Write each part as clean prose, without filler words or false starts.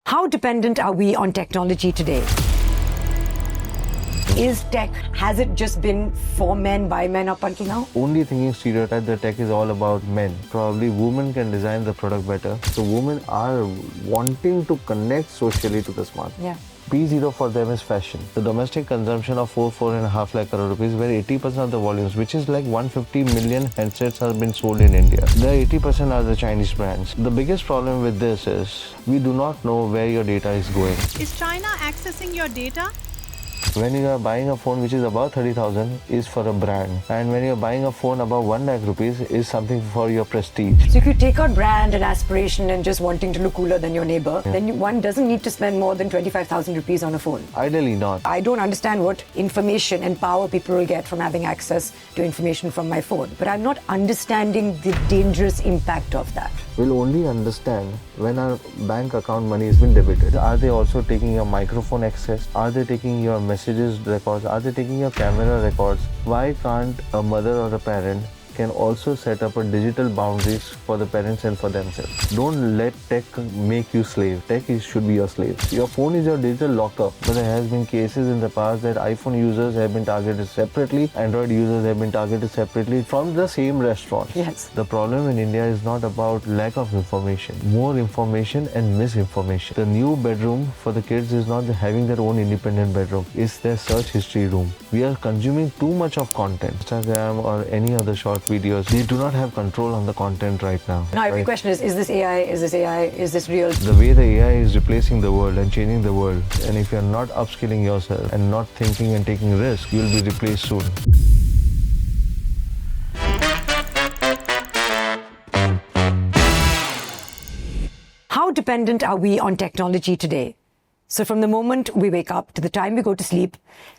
How dependent are we on technology today? Has it just been for men, by men up until now? Only thinking stereotype that tech is all about men. Probably women can design the product better. So women are wanting to connect socially to the smartphone. Yeah. P0 for them is fashion. The domestic consumption of 4.5 lakh crore rupees, where 80% of the volumes, which is like 150 million handsets, have been sold in India. The 80% are the Chinese brands. The biggest problem with this is we do not know where your data is going. Is China accessing your data? When you are buying a phone which is above 30,000 is for a brand, and when you are buying a phone above 1 lakh rupees is something for your prestige. So if you take out brand and aspiration and just wanting to look cooler than your neighbor, then one doesn't need to spend more than 25,000 rupees on a phone. Ideally not. I don't understand what information and power people will get from having access to information from my phone, but I'm not understanding the dangerous impact of that. We'll only understand when our bank account money has been debited. Are they also taking your microphone access? Are they taking your messages records? Are they taking your camera records? Why can't a mother or a parent can also set up a digital boundaries for the parents and for themselves? Don't let tech make you slave. Tech should be your slave. Your phone is your digital lockup. But there has been cases in the past that iPhone users have been targeted separately, Android users have been targeted separately from the same restaurant. Yes. The problem in India is not about lack of information, more information and misinformation. The new bedroom for the kids is not having their own independent bedroom. It's their search history room. We are consuming too much of content. Instagram or any other short videos, they do not have control on the content right now. Now every question is this AI? Is this AI? Is this real? The way the AI is replacing the world and changing the world, and if you're not upskilling yourself and not thinking and taking risk, you'll be replaced soon. How dependent are we on technology today? So from the moment we wake up to the time we go to sleep,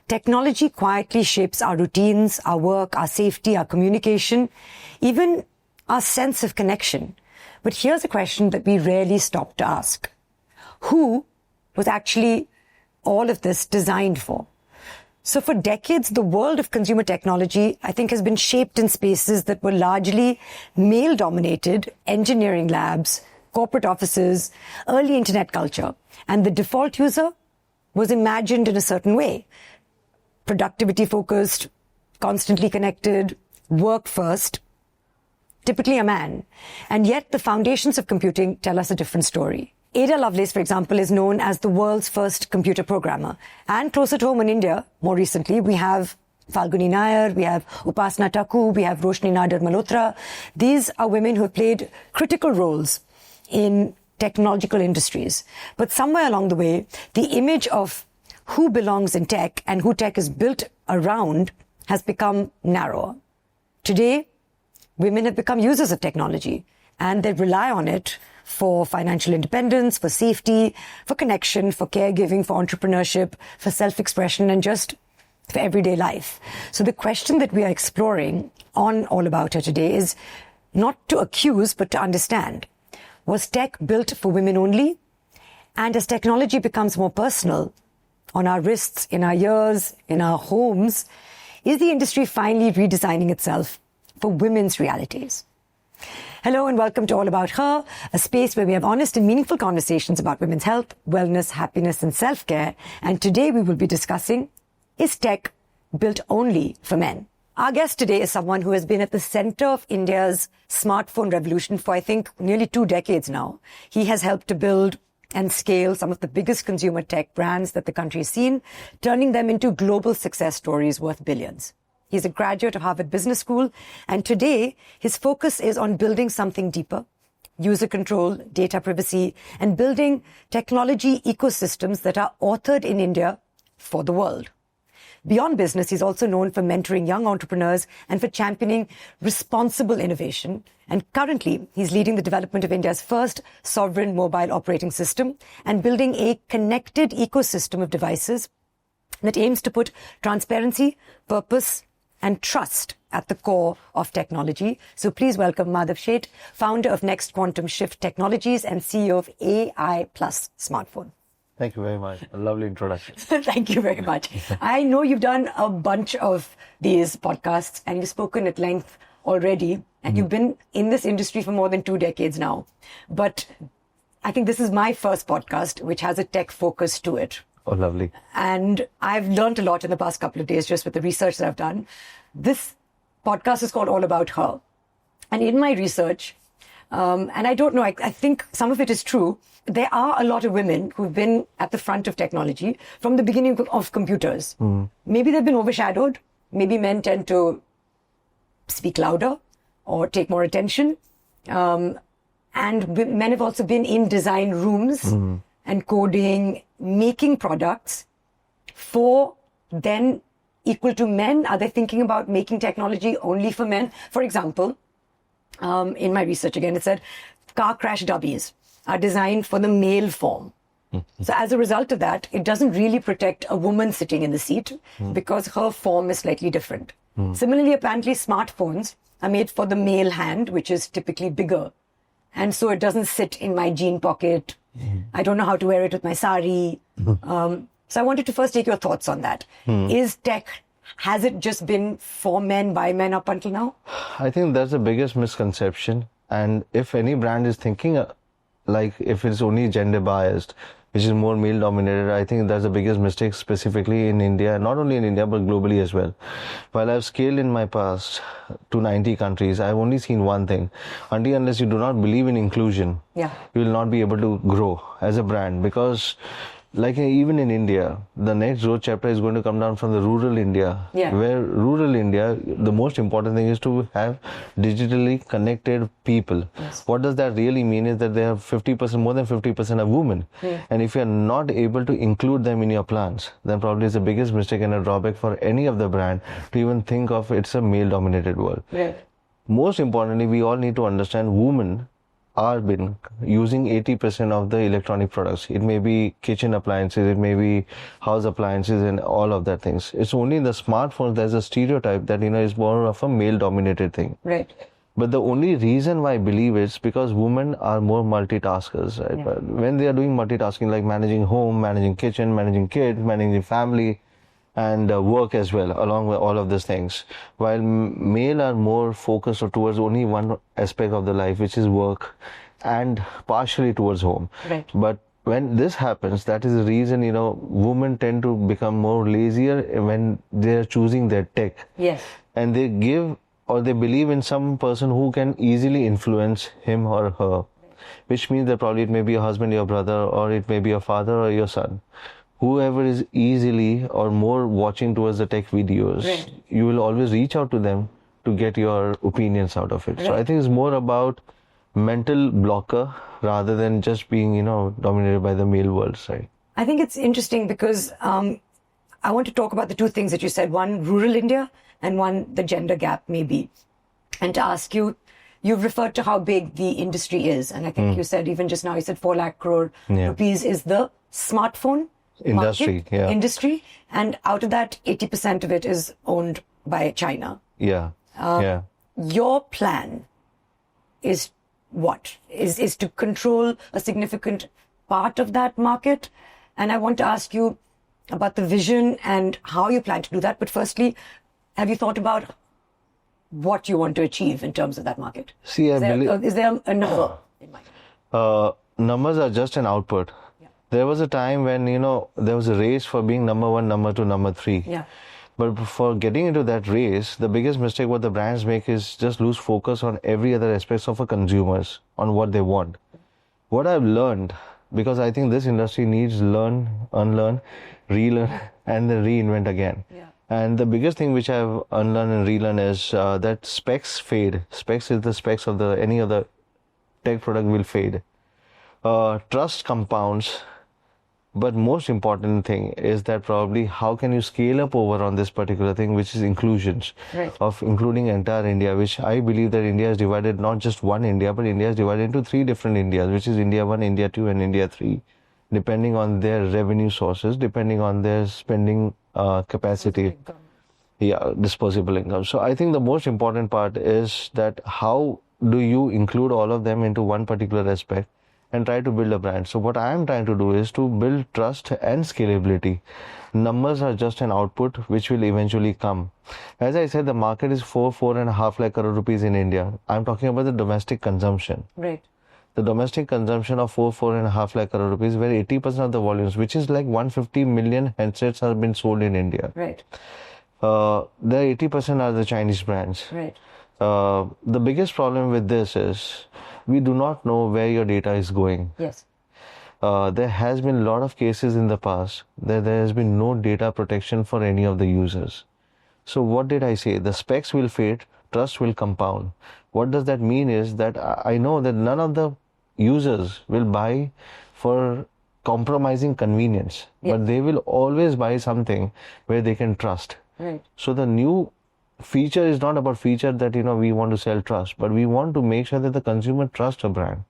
technology quietly shapes our routines, our work, our safety, our communication, even our sense of connection. But here's a question that we rarely stop to ask. Who was actually all of this designed for? So for decades, the world of consumer technology, I think, has been shaped in spaces that were largely male-dominated, engineering labs, corporate offices, early internet culture. And the default user was imagined in a certain way. Productivity focused, constantly connected, work first, typically a man. And yet the foundations of computing tell us a different story. Ada Lovelace, for example, is known as the world's first computer programmer. And closer to home in India, more recently, we have Falguni Nayar, we have Upasana Taku, we have Roshni Nadar Malhotra. These are women who have played critical roles in technological industries. But somewhere along the way, the image of who belongs in tech and who tech is built around has become narrower. Today, women have become users of technology and they rely on it for financial independence, for safety, for connection, for caregiving, for entrepreneurship, for self-expression, and just for everyday life. So the question that we are exploring on All About Her today is not to accuse, but to understand. Was tech built for women only? And as technology becomes more personal, on our wrists, in our ears, in our homes, is the industry finally redesigning itself for women's realities? Hello and welcome to All About Her, a space where we have honest and meaningful conversations about women's health, wellness, happiness and self-care. And today we will be discussing, is tech built only for men? Our guest today is someone who has been at the center of India's smartphone revolution for, I think, nearly 2 decades now. He has helped to build and scale some of the biggest consumer tech brands that the country has seen, turning them into global success stories worth billions. He's a graduate of Harvard Business School, and today his focus is on building something deeper, user control, data privacy, and building technology ecosystems that are authored in India for the world. Beyond business, he's also known for mentoring young entrepreneurs and for championing responsible innovation. And currently, he's leading the development of India's first sovereign mobile operating system and building a connected ecosystem of devices that aims to put transparency, purpose, and trust at the core of technology. So please welcome Madhav Sheth, founder of Next Quantum Shift Technologies and CEO of AI Plus Smartphone. Thank you very much. A lovely introduction. Thank you very much. I know you've done a bunch of these podcasts and you've spoken at length already, and you've been in this industry for more than 2 decades now. But I think this is my first podcast which has a tech focus to it. Oh, lovely. And I've learned a lot in the past couple of days just with the research that I've done. This podcast is called All About Her. And in my research, and I don't know, I think some of it is true, there are a lot of women who've been at the front of technology from the beginning of computers. Maybe they've been overshadowed. Maybe men tend to speak louder or take more attention. And men have also been in design rooms and coding, making products for then equal to men. Are they thinking about making technology only for men? For example, in my research again, it said car crash dummies are designed for the male form. So as a result of that, it doesn't really protect a woman sitting in the seat because her form is slightly different. Similarly, apparently smartphones are made for the male hand, which is typically bigger. And so it doesn't sit in my jean pocket. I don't know how to wear it with my sari. So I wanted to first take your thoughts on that. Is tech, has it just been for men, by men up until now? I think that's the biggest misconception. And if any brand is thinking like if it's only gender biased, which is more male dominated, I think that's the biggest mistake specifically in India, not only in India, but globally as well. While I've scaled in my past to 90 countries, I've only seen one thing. Unless you do not believe in inclusion, you will not be able to grow as a brand, because like even in India, the next growth chapter is going to come down from the rural India, where rural India, the most important thing is to have digitally connected people. What does that really mean is that they have 50%, more than 50% of women. And if you're not able to include them in your plans, then probably it's the biggest mistake and a drawback for any of the brand to even think of it's a male dominated world. Most importantly, we all need to understand women are been using 80% of the electronic products. It may be kitchen appliances, it may be house appliances and all of that things. It's only in the smartphones there's a stereotype that, is more of a male dominated thing. But the only reason why I believe it's because women are more multitaskers, right? But when they are doing multitasking, like managing home, managing kitchen, managing kids, managing family, and work as well, along with all of these things. While male are more focused towards only one aspect of the life, which is work, and partially towards home. But when this happens, that is the reason, women tend to become more lazier when they are choosing their tech. And they give or they believe in some person who can easily influence him or her, which means that probably it may be your husband, your brother, or it may be your father or your son. Whoever is easily or more watching towards the tech videos, you will always reach out to them to get your opinions out of it. So I think it's more about mental blocker rather than just being, dominated by the male world side. I think it's interesting because I want to talk about the two things that you said. One, rural India, and one, the gender gap maybe. And to ask you, you've referred to how big the industry is. And I think you said, even just now, you said 4 lakh crore rupees is the smartphone industry, industry, and out of that 80% of it is owned by China. Your plan is what? Is to control a significant part of that market. And I want to ask you about the vision and how you plan to do that. But firstly, have you thought about what you want to achieve in terms of that market? See, is there a number in mind? Numbers are just an output. There was a time when, there was a race for being number 1, number 2, number 3. But for getting into that race, the biggest mistake what the brands make is just lose focus on every other aspects of a consumers, on what they want. What I've learned, because I think this industry needs learn, unlearn, relearn, and then reinvent again. And the biggest thing which I've unlearned and relearned is that specs fade. Specs is the specs of any other tech product will fade. Trust compounds. But most important thing is that probably how can you scale up over on this particular thing, which is inclusions of including entire India, which I believe that India is divided, not just one India, but India is divided into 3 different Indias, which is India 1, India 2 and India 3, depending on their revenue sources, depending on their spending capacity. Disposable income. So I think the most important part is that how do you include all of them into one particular aspect and try to build a brand. So what I am trying to do is to build trust and scalability. Numbers are just an output which will eventually come. As I said, the market is 4.5 lakh crore rupees in India. I'm talking about the domestic consumption. the domestic consumption of 4.5 lakh crore rupees, where 80% of the volumes, which is like 150 million handsets, have been sold in India. Right. The 80% are the Chinese brands. Right. The biggest problem with this is we do not know where your data is going. Yes. There has been a lot of cases in the past that there has been no data protection for any of the users. So what did I say? The specs will fade, trust will compound. What does that mean is that I know that none of the users will buy for compromising convenience, but they will always buy something where they can trust. Right. So the new feature is not about feature that, we want to sell trust, but we want to make sure that the consumer trusts a brand.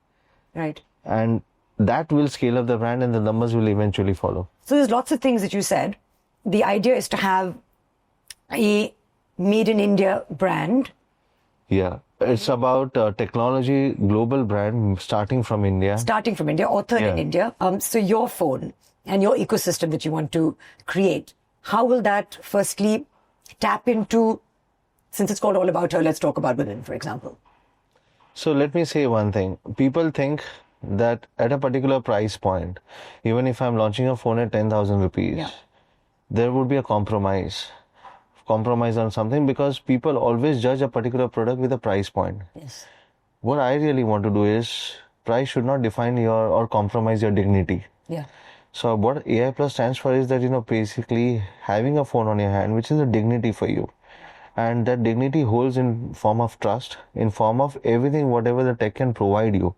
Right. And that will scale up the brand and the numbers will eventually follow. So there's lots of things that you said. The idea is to have a made in India brand. Yeah. It's about technology, global brand starting from India. Starting from India, authored in India. So your phone and your ecosystem that you want to create, how will that firstly tap into, since it's called All About Her, let's talk about women, for example. So let me say one thing. People think that at a particular price point, even if I'm launching a phone at 10,000 rupees, there would be a compromise on something, because people always judge a particular product with a price point. Yes. What I really want to do is, price should not define or compromise your dignity. Yeah. So what AI Plus stands for is that, basically having a phone on your hand, which is a dignity for you. And that dignity holds in form of trust, in form of everything, whatever the tech can provide you.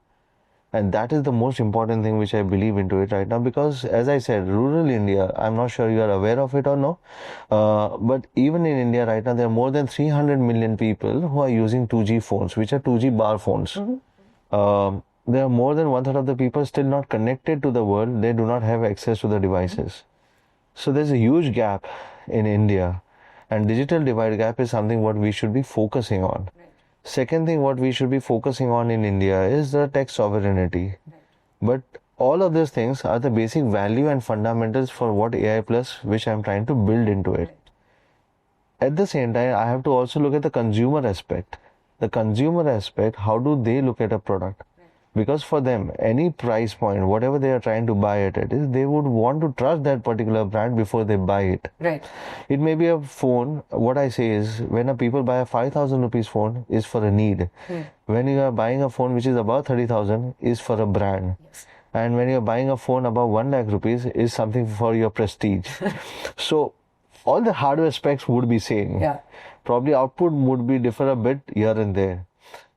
And that is the most important thing which I believe into it right now, because as I said, rural India, I'm not sure you are aware of it or no, but even in India right now, there are more than 300 million people who are using 2G phones, which are 2G bar phones. There are more than 1/3 of the people still not connected to the world. They do not have access to the devices. So there's a huge gap in India, and digital divide gap is something what we should be focusing on. Second thing what we should be focusing on in India is the tech sovereignty. But all of these things are the basic value and fundamentals for what AI Plus, which I'm trying to build into it. At the same time, I have to also look at the consumer aspect. The consumer aspect, how do they look at a product? Because for them, any price point, whatever they are trying to buy it at, is they would want to trust that particular brand before they buy it. Right. It may be a phone. What I say is, when a people buy a 5,000 rupees phone, is for a need. When you are buying a phone which is above 30,000, is for a brand. Yes. And when you are buying a phone above 1 lakh rupees, is something for your prestige. So all the hardware specs would be same. Yeah. Probably output would be differ a bit here and there.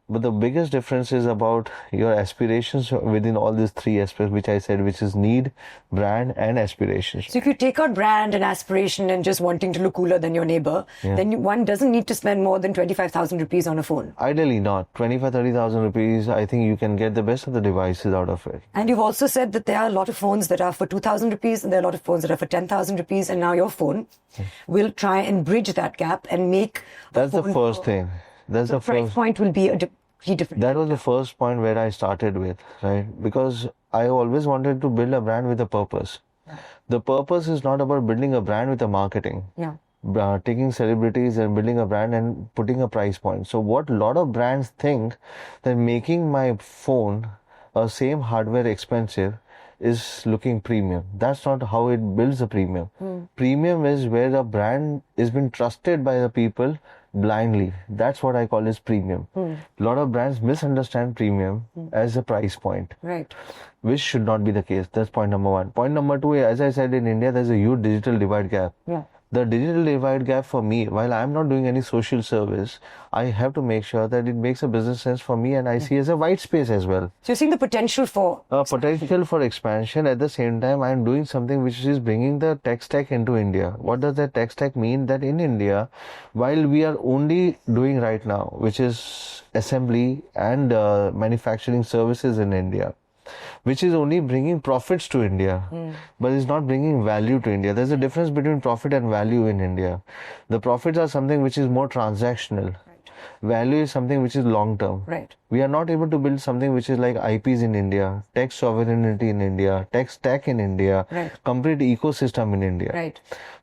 But the biggest difference is about your aspirations within all these three aspects, which I said, which is need, brand, and aspirations. So if you take out brand and aspiration and just wanting to look cooler than your neighbor, then one doesn't need to spend more than 25,000 rupees on a phone. Ideally not. 25,000-30,000 rupees, I think you can get the best of the devices out of it. And you've also said that there are a lot of phones that are for 2,000 rupees and there are a lot of phones that are for 10,000 rupees. And now your phone will try and bridge that gap and make... That's the first thing. That's the price first point will be a different. That was the first point where I started with, right? Because I always wanted to build a brand with a purpose. The purpose is not about building a brand with a marketing. Taking celebrities and building a brand and putting a price point. So what a lot of brands think that making my phone a same hardware expensive is looking premium. That's not how it builds a premium. Premium is where a brand is been trusted by the people blindly. That's what I call as premium. A lot of brands misunderstand premium as a price point. Right. Which should not be the case. That's point number one. Point number two, as I said, in India, there's a huge digital divide gap. The digital divide gap for me, while I'm not doing any social service, I have to make sure that it makes a business sense for me, and I see as a white space as well. So you're seeing the potential for... potential for expansion. At the same time, I'm doing something which is bringing the tech stack into India. What does that tech stack mean? That in India, while we are only doing right now, which is assembly and manufacturing services in India, which is only bringing profits to India, but is not bringing value to India. There's a difference between profit and value in India. The profits are something which is more transactional. Value is something which is long term. We are not able to build something which is like IPs in India, tech sovereignty in India, tech stack in India, complete ecosystem in India.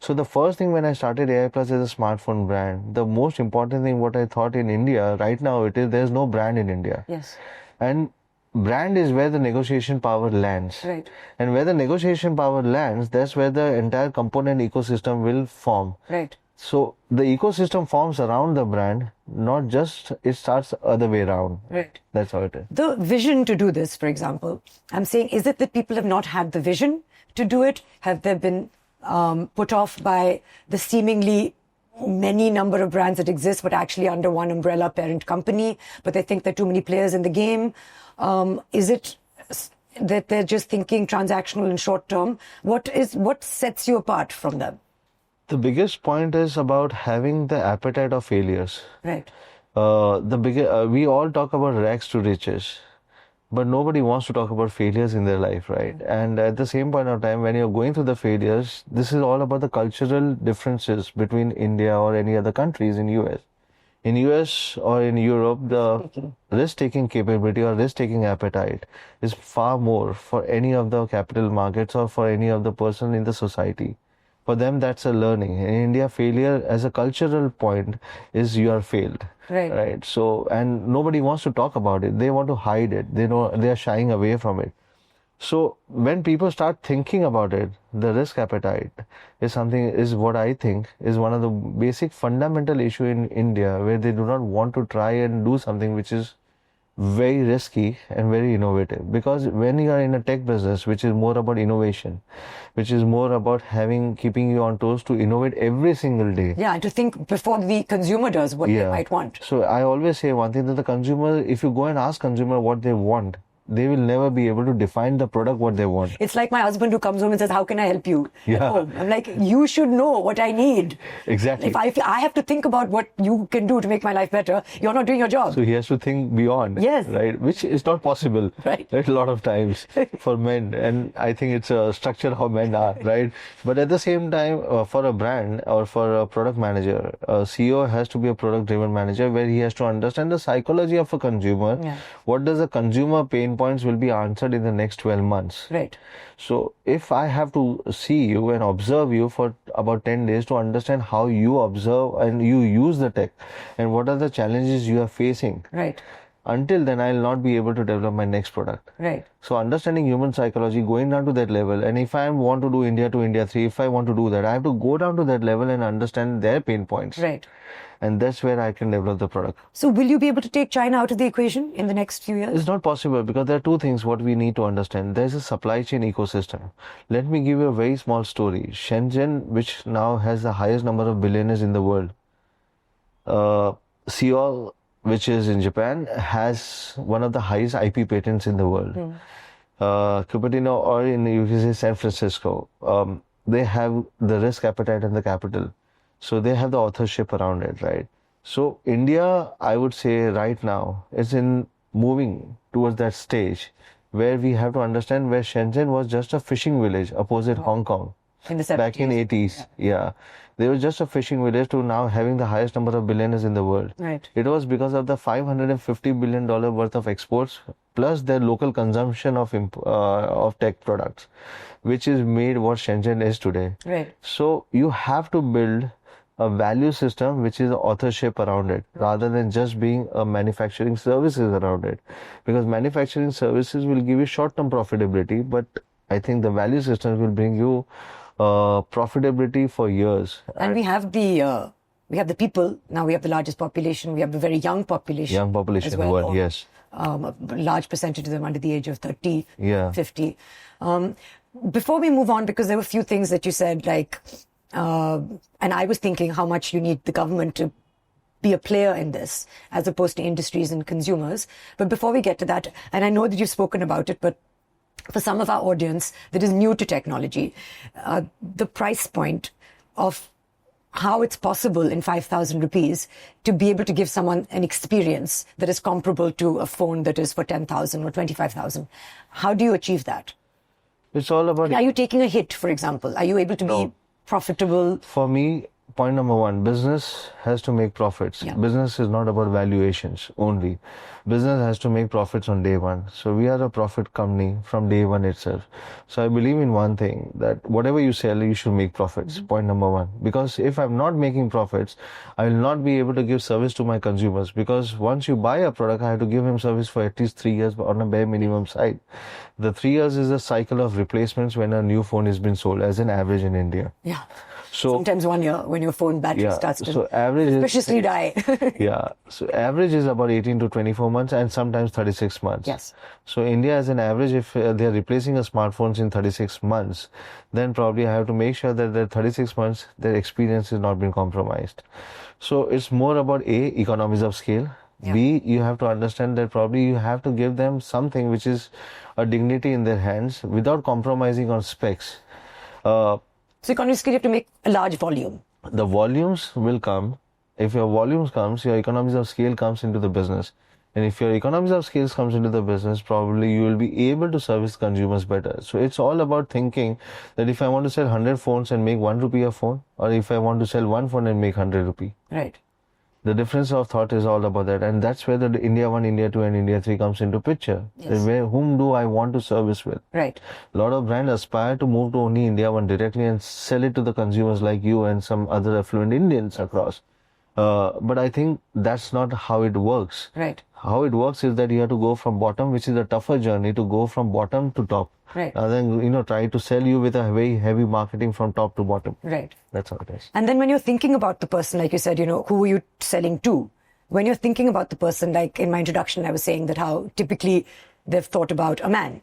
So the first thing when I started AI Plus as a smartphone brand, the most important thing what I thought in India right now, it is there's no brand in India. And brand is where the negotiation power lands. Right. And where the negotiation power lands, that's where the entire component ecosystem will form. Right. So the ecosystem forms around the brand, not just it starts the other way around. Right. That's how it is. The vision to do this, for example, I'm saying, is it that people have not had the vision to do it? Have they been put off by the seemingly many number of brands that exist, but actually under one umbrella parent company, but they think there are too many players in the game? Is it that they're just thinking transactional and short term? What sets you apart from them? The biggest point is about having the appetite of failures. Right. We all talk about rags to riches, but nobody wants to talk about failures in their life, right? And at the same point of time, when you're going through the failures, this is all about the cultural differences between India or any other countries in US. In US or in Europe, the risk-taking capability or risk-taking appetite is far more for any of the capital markets or for any of the person in the society. For them, that's a learning. In India, failure as a cultural point is you are failed. Right. So, and nobody wants to talk about it. They want to hide it. They know they are shying away from it. So when people start thinking about it, the risk appetite is what I think is one of the basic fundamental issue in India, where they do not want to try and do something which is very risky and very innovative. Because when you are in a tech business, which is more about innovation, which is more about keeping you on toes to innovate every single day. Yeah, and to think before the consumer does what they might want. So I always say one thing, that the consumer, if you go and ask consumer what they want, they will never be able to define the product what they want. It's like my husband who comes home and says, how can I help you at Yeah. home? I'm like, you should know what I need. Exactly. If I have to think about what you can do to make my life better, you're not doing your job. So he has to think beyond. Yes. Right. Which is not possible. Right. A lot of times for men. And I think it's a structure how men are. Right. But at the same time, for a brand or for a product manager, a CEO has to be a product driven manager, where he has to understand the psychology of a consumer. Yeah. What does the consumer pain points will be answered in the next 12 months. Right. So if I have to see you and observe you for about 10 days to understand how you observe and you use the tech and what are the challenges you are facing. Right. Until then, I'll not be able to develop my next product. Right. So understanding human psychology, going down to that level, and if I want to do India to India 3, if I want to do that, I have to go down to that level and understand their pain points. Right. And that's where I can develop the product. So will you be able to take China out of the equation in the next few years? It's not possible, because there are two things what we need to understand. There's a supply chain ecosystem. Let me give you a very small story. Shenzhen, which now has the highest number of billionaires in the world. Seoul, which is in Japan, has one of the highest IP patents in the world. Cupertino, or in you can say San Francisco, they have the risk appetite and the capital. So they have the authorship around it, right? So India, I would say right now, is in moving towards that stage where we have to understand where Shenzhen was just a fishing village opposite Hong Kong. In the 70s. Back in 80s, yeah. They were just a fishing village to now having the highest number of billionaires in the world. Right. It was because of the $550 billion worth of exports, plus their local consumption of tech products, which is made what Shenzhen is today. Right. So you have to build a value system which is authorship around it, rather than just being a manufacturing services around it. Because manufacturing services will give you short-term profitability, but I think the value systems will bring you profitability for years. And we have the people. Now we have the largest population. We have a very young population. Young population as in the well. world, yes. A large percentage of them under the age of 30, Yeah. 50. Before we move on, because there were a few things that you said, like, and I was thinking how much you need the government to be a player in this, as opposed to industries and consumers. But before we get to that, and I know that you've spoken about it, but for some of our audience that is new to technology, the price point of how it's possible in 5,000 rupees to be able to give someone an experience that is comparable to a phone that is for 10,000 or 25,000. How do you achieve that? It's all about... Are you taking a hit, for example? Are you able to be profitable? For me, point number one, business has to make profits. Yeah. Business is not about valuations only. Business has to make profits on day one. So we are a profit company from day one itself. So I believe in one thing, that whatever you sell, you should make profits. Point number one. Because if I'm not making profits, I will not be able to give service to my consumers. Because once you buy a product, I have to give him service for at least 3 years on a bare minimum side. The 3 years is a cycle of replacements when a new phone is being sold as an average in India. Yeah. So Sometimes 1 year when your phone battery starts to so average suspiciously die. yeah, so average is about 18 to 24 months and sometimes 36 months. Yes. So India as an average, if they are replacing a smartphones in 36 months, then probably I have to make sure that the 36 months their experience is not being compromised. So it's more about A, economies of scale. Yeah. B, you have to understand that probably you have to give them something which is a dignity in their hands without compromising on specs. So economies scale, you have to make a large volume. The volumes will come. If your volumes comes, your economies of scale comes into the business. And if your economies of scale comes into the business, probably you will be able to service consumers better. So it's all about thinking that if I want to sell 100 phones and make 1 rupee a phone, or if I want to sell 1 phone and make 100 rupee. Right. The difference of thought is all about that. And that's where the India 1, India 2 and India 3 comes into picture. Yes. Whom do I want to service with? Right. A lot of brands aspire to move to only India 1 directly and sell it to the consumers like you and some other affluent Indians across. But I think that's not how it works. Right. How it works is that you have to go from bottom, which is a tougher journey, to go from bottom to top. Right. Rather than, try to sell you with a very heavy marketing from top to bottom. Right. That's how it is. And then when you're thinking about the person, like you said, who are you selling to? When you're thinking about the person, like in my introduction, I was saying that how typically they've thought about a man.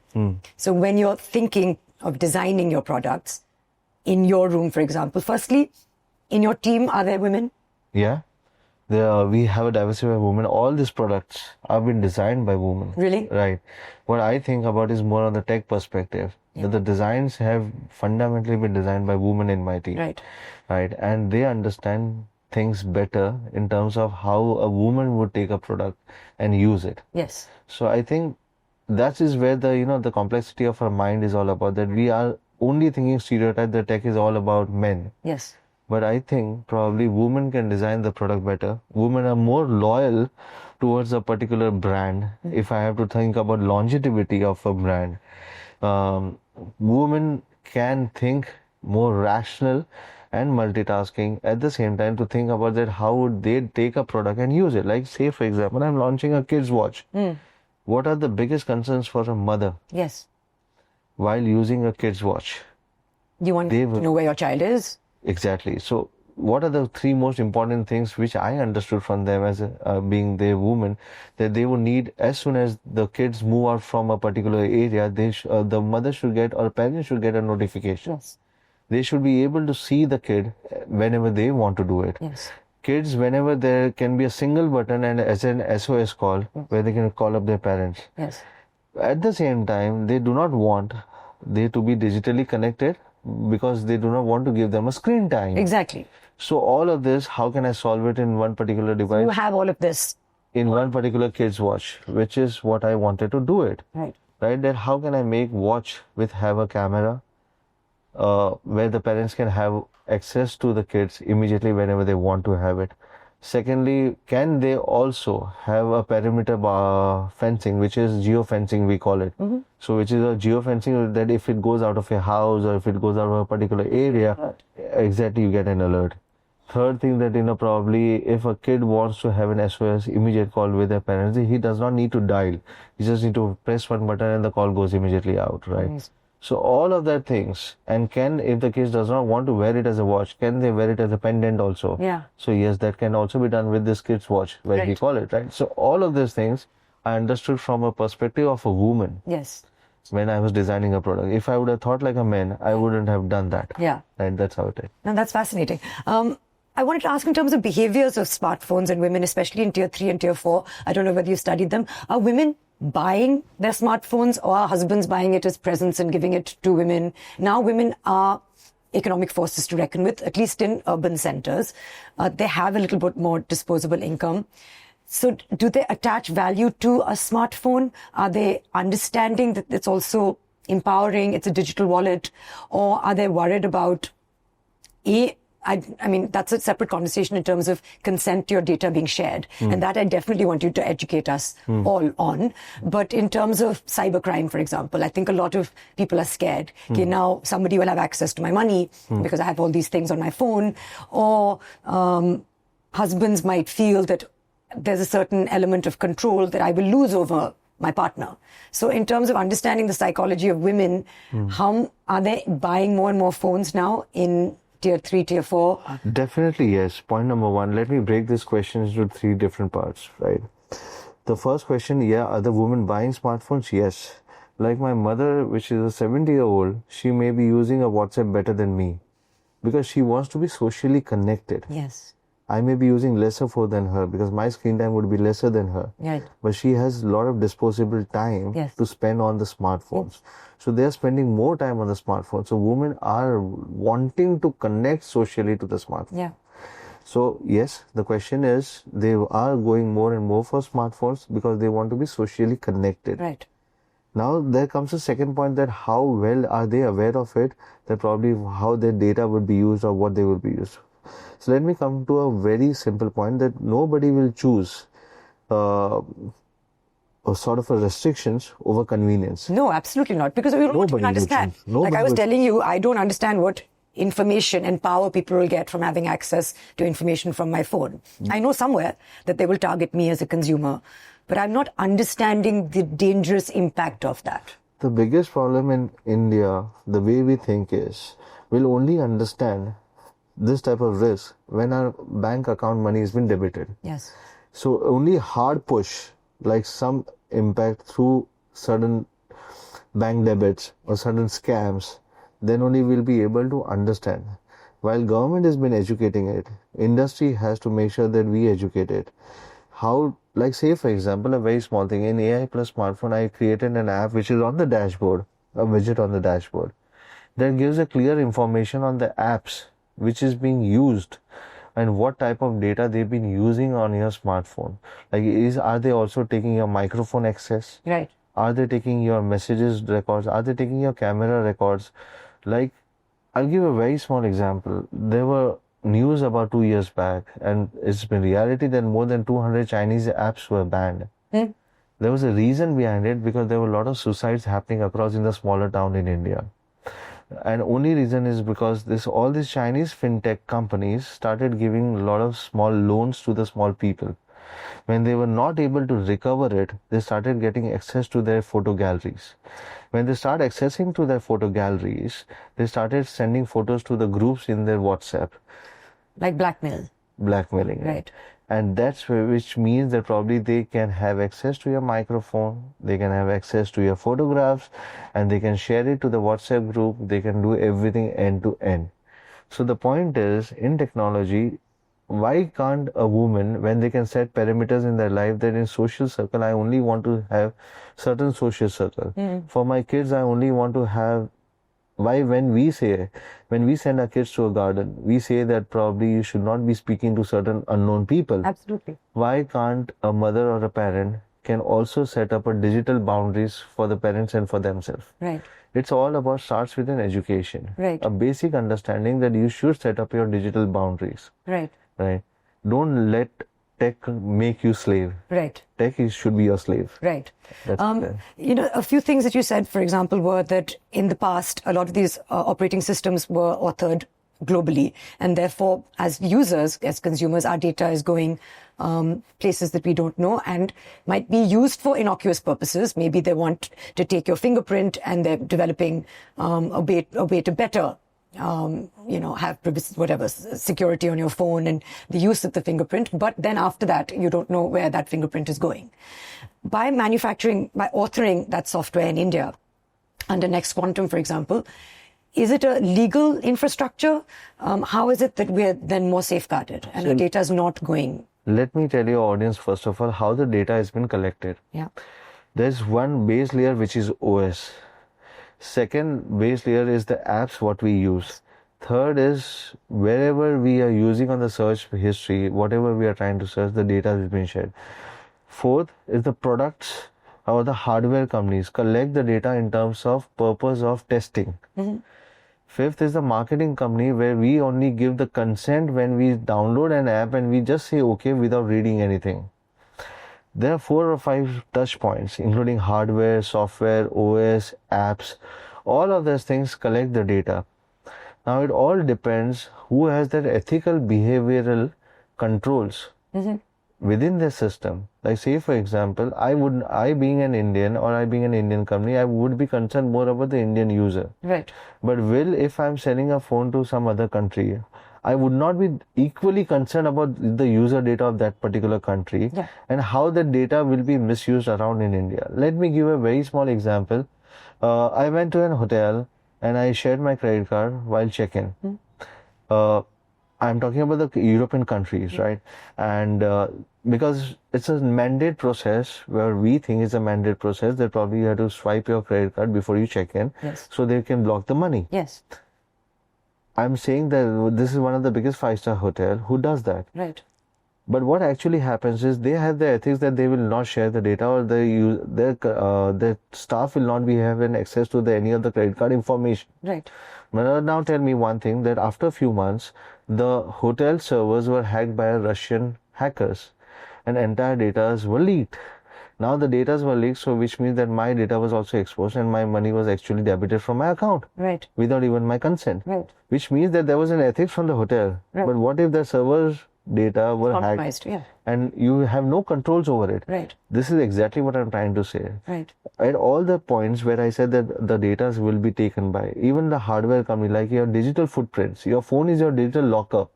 So when you're thinking of designing your products in your room, for example, firstly, in your team, are there women? Yeah. We have a diversity of women. All these products have been designed by women. Really? Right. What I think about is more on the tech perspective. Yeah. That the designs have fundamentally been designed by women in my team. Right. Right. And they understand things better in terms of how a woman would take a product and use it. Yes. So I think that is where the complexity of our mind is all about. That we are only thinking stereotype that tech is all about men. Yes. But I think probably women can design the product better. Women are more loyal towards a particular brand. If I have to think about longevity of a brand, women can think more rational and multitasking at the same time to think about that how would they take a product and use it. Like say for example, I'm launching a kids watch. What are the biggest concerns for a mother Yes. while using a kids watch? You want to know where your child is? Exactly. So what are the 3 most important things which I understood from them as being their woman, that they would need as soon as the kids move out from a particular area, the mother should get or parents should get a notification. Yes. They should be able to see the kid whenever they want to do it. Yes. Kids, whenever there can be a single button and as an SOS call where they can call up their parents. Yes. At the same time, they do not want they to be digitally connected because they do not want to give them a screen time. Exactly. So all of this, how can I solve it in one particular device? You have all of this. In one particular kids watch, which is what I wanted to do it. Right. Right? That how can I make watch have a camera where the parents can have access to the kids immediately whenever they want to have it. Secondly, can they also have a perimeter fencing, which is geofencing, we call it. So which is a geofencing that if it goes out of your house or if it goes out of a particular area, exactly you get an alert. Third thing that, probably if a kid wants to have an SOS immediate call with their parents, he does not need to dial. He just need to press one button and the call goes immediately out, right? Yes. So all of that things, and if the kid does not want to wear it as a watch, can they wear it as a pendant also? Yeah. So yes, that can also be done with this kid's watch, where we call it, right? So all of these things I understood from a perspective of a woman. Yes. When I was designing a product. If I would have thought like a man, I wouldn't have done that. Yeah. Right, that's how it is. Now that's fascinating. I wanted to ask in terms of behaviors of smartphones and women, especially in tier 3 and tier 4. I don't know whether you studied them. Are women buying their smartphones or are husbands buying it as presents and giving it to women? Now women are economic forces to reckon with, at least in urban centers. They have a little bit more disposable income. So do they attach value to a smartphone? Are they understanding that it's also empowering, it's a digital wallet? Or are they worried about I mean, that's a separate conversation in terms of consent to your data being shared. And that I definitely want you to educate us all on. But in terms of cybercrime, for example, I think a lot of people are scared. Okay, now somebody will have access to my money because I have all these things on my phone. Or husbands might feel that there's a certain element of control that I will lose over my partner. So in terms of understanding the psychology of women, how are they buying more and more phones now in tier 3, tier 4? Definitely, yes. Point number one, let me break this question into 3 different parts, right? The first question, are the women buying smartphones? Yes. Like my mother, which is a 70-year-old, she may be using a WhatsApp better than me because she wants to be socially connected. Yes. I may be using lesser phone than her because my screen time would be lesser than her. Right. But she has a lot of disposable time to spend on the smartphones. So they are spending more time on the smartphone. So women are wanting to connect socially to the smartphone. Yeah. So yes, the question is they are going more and more for smartphones because they want to be socially connected. Right. Now there comes a second point, that how well are they aware of it, that probably how their data would be used or what they will be used. So let me come to a very simple point, that nobody will choose a sort of a restrictions over convenience. No, absolutely not. Because we don't even understand. Like I was telling you, I don't understand what information and power people will get from having access to information from my phone. I know somewhere that they will target me as a consumer, but I'm not understanding the dangerous impact of that. The biggest problem in India, the way we think is, we'll only understand this type of risk when our bank account money has been debited. Yes. So only hard push, like some impact through certain bank debits or certain scams, then only we'll be able to understand. While government has been educating it, industry has to make sure that we educate it. How, like say for example, a very small thing, in AI plus smartphone, I created an app which is on the dashboard, a widget on the dashboard, that gives a clear information on the apps which is being used and what type of data they've been using on your smartphone. Like, are they also taking your microphone access? Right. Are they taking your messages records? Are they taking your camera records? Like, I'll give a very small example. There were news about 2 years back, and it's been reality that more than 200 Chinese apps were banned. There was a reason behind it, because there were a lot of suicides happening across in the smaller town in India. And only reason is because all these Chinese fintech companies started giving a lot of small loans to the small people. When they were not able to recover it, they started getting access to their photo galleries. When they start accessing to their photo galleries, they started sending photos to the groups in their WhatsApp. Like Blackmailing. Right. And that's which means that probably they can have access to your microphone, they can have access to your photographs, and they can share it to the WhatsApp group. They can do everything end to end. So the point is, in technology, why can't a woman, when they can set parameters in their life that in social circle, I only want to have certain social circle. For my kids, I only want to have. Why, when we send our kids to a garden, we say that probably you should not be speaking to certain unknown people. Absolutely. Why can't a mother or a parent can also set up a digital boundaries for the parents and for themselves? Right. It's all about starts with an education. Right. A basic understanding that you should set up your digital boundaries. Right. Right. Don't let tech make you slave. Right. Tech should be your slave. Right. That's a few things that you said, for example, were that in the past, a lot of these operating systems were authored globally. And therefore, as users, as consumers, our data is going places that we don't know and might be used for innocuous purposes. Maybe they want to take your fingerprint and they're developing a way to better have privacy, whatever, security on your phone and the use of the fingerprint. But then after that, you don't know where that fingerprint is going. By authoring that software in India, under Next Quantum, for example, is it a legal infrastructure? How is it that we're then more safeguarded and our data is not going? Let me tell your audience, first of all, how the data has been collected. Yeah. There's one base layer, which is OS. Second base layer is the apps what we use. Third is wherever we are using on the search history, whatever we are trying to search, the data is being shared. Fourth is the products or the hardware companies collect the data in terms of purpose of testing. Fifth is the marketing company, where we only give the consent when we download an app and we just say okay without reading anything. There are 4 or 5 touch points, including hardware, software, OS, apps. All of those things collect the data. Now it all depends who has that ethical behavioral controls within the system. Like say for example, I being an Indian, or I being an Indian company, I would be concerned more about the Indian user. Right. But if I'm selling a phone to some other country, I would not be equally concerned about the user data of that particular country and how that data will be misused around in India. Let me give a very small example. I went to an hotel and I shared my credit card while check-in. I'm talking about the European countries, right? And because it's a mandate process, where we think it's a mandate process, that probably you have to swipe your credit card before you check in, so they can block the money. Yes. I'm saying that this is one of the biggest 5-star hotel who does that. Right. But what actually happens is they have the ethics that they will not share the data, or their staff will not be having access to any of the credit card information. Right. Now tell me one thing, that after a few months, the hotel servers were hacked by Russian hackers and entire data were leaked. Now the data were leaked, so which means that my data was also exposed and my money was actually debited from my account. Right. Without even my consent. Right. Which means that there was an ethics from the hotel. Right. But what if the servers' data were Compromised, hacked and you have no controls over it? Right. This is exactly what I'm trying to say. Right. At all the points where I said that the data will be taken by, even the hardware company, like your digital footprints, your phone is your digital locker,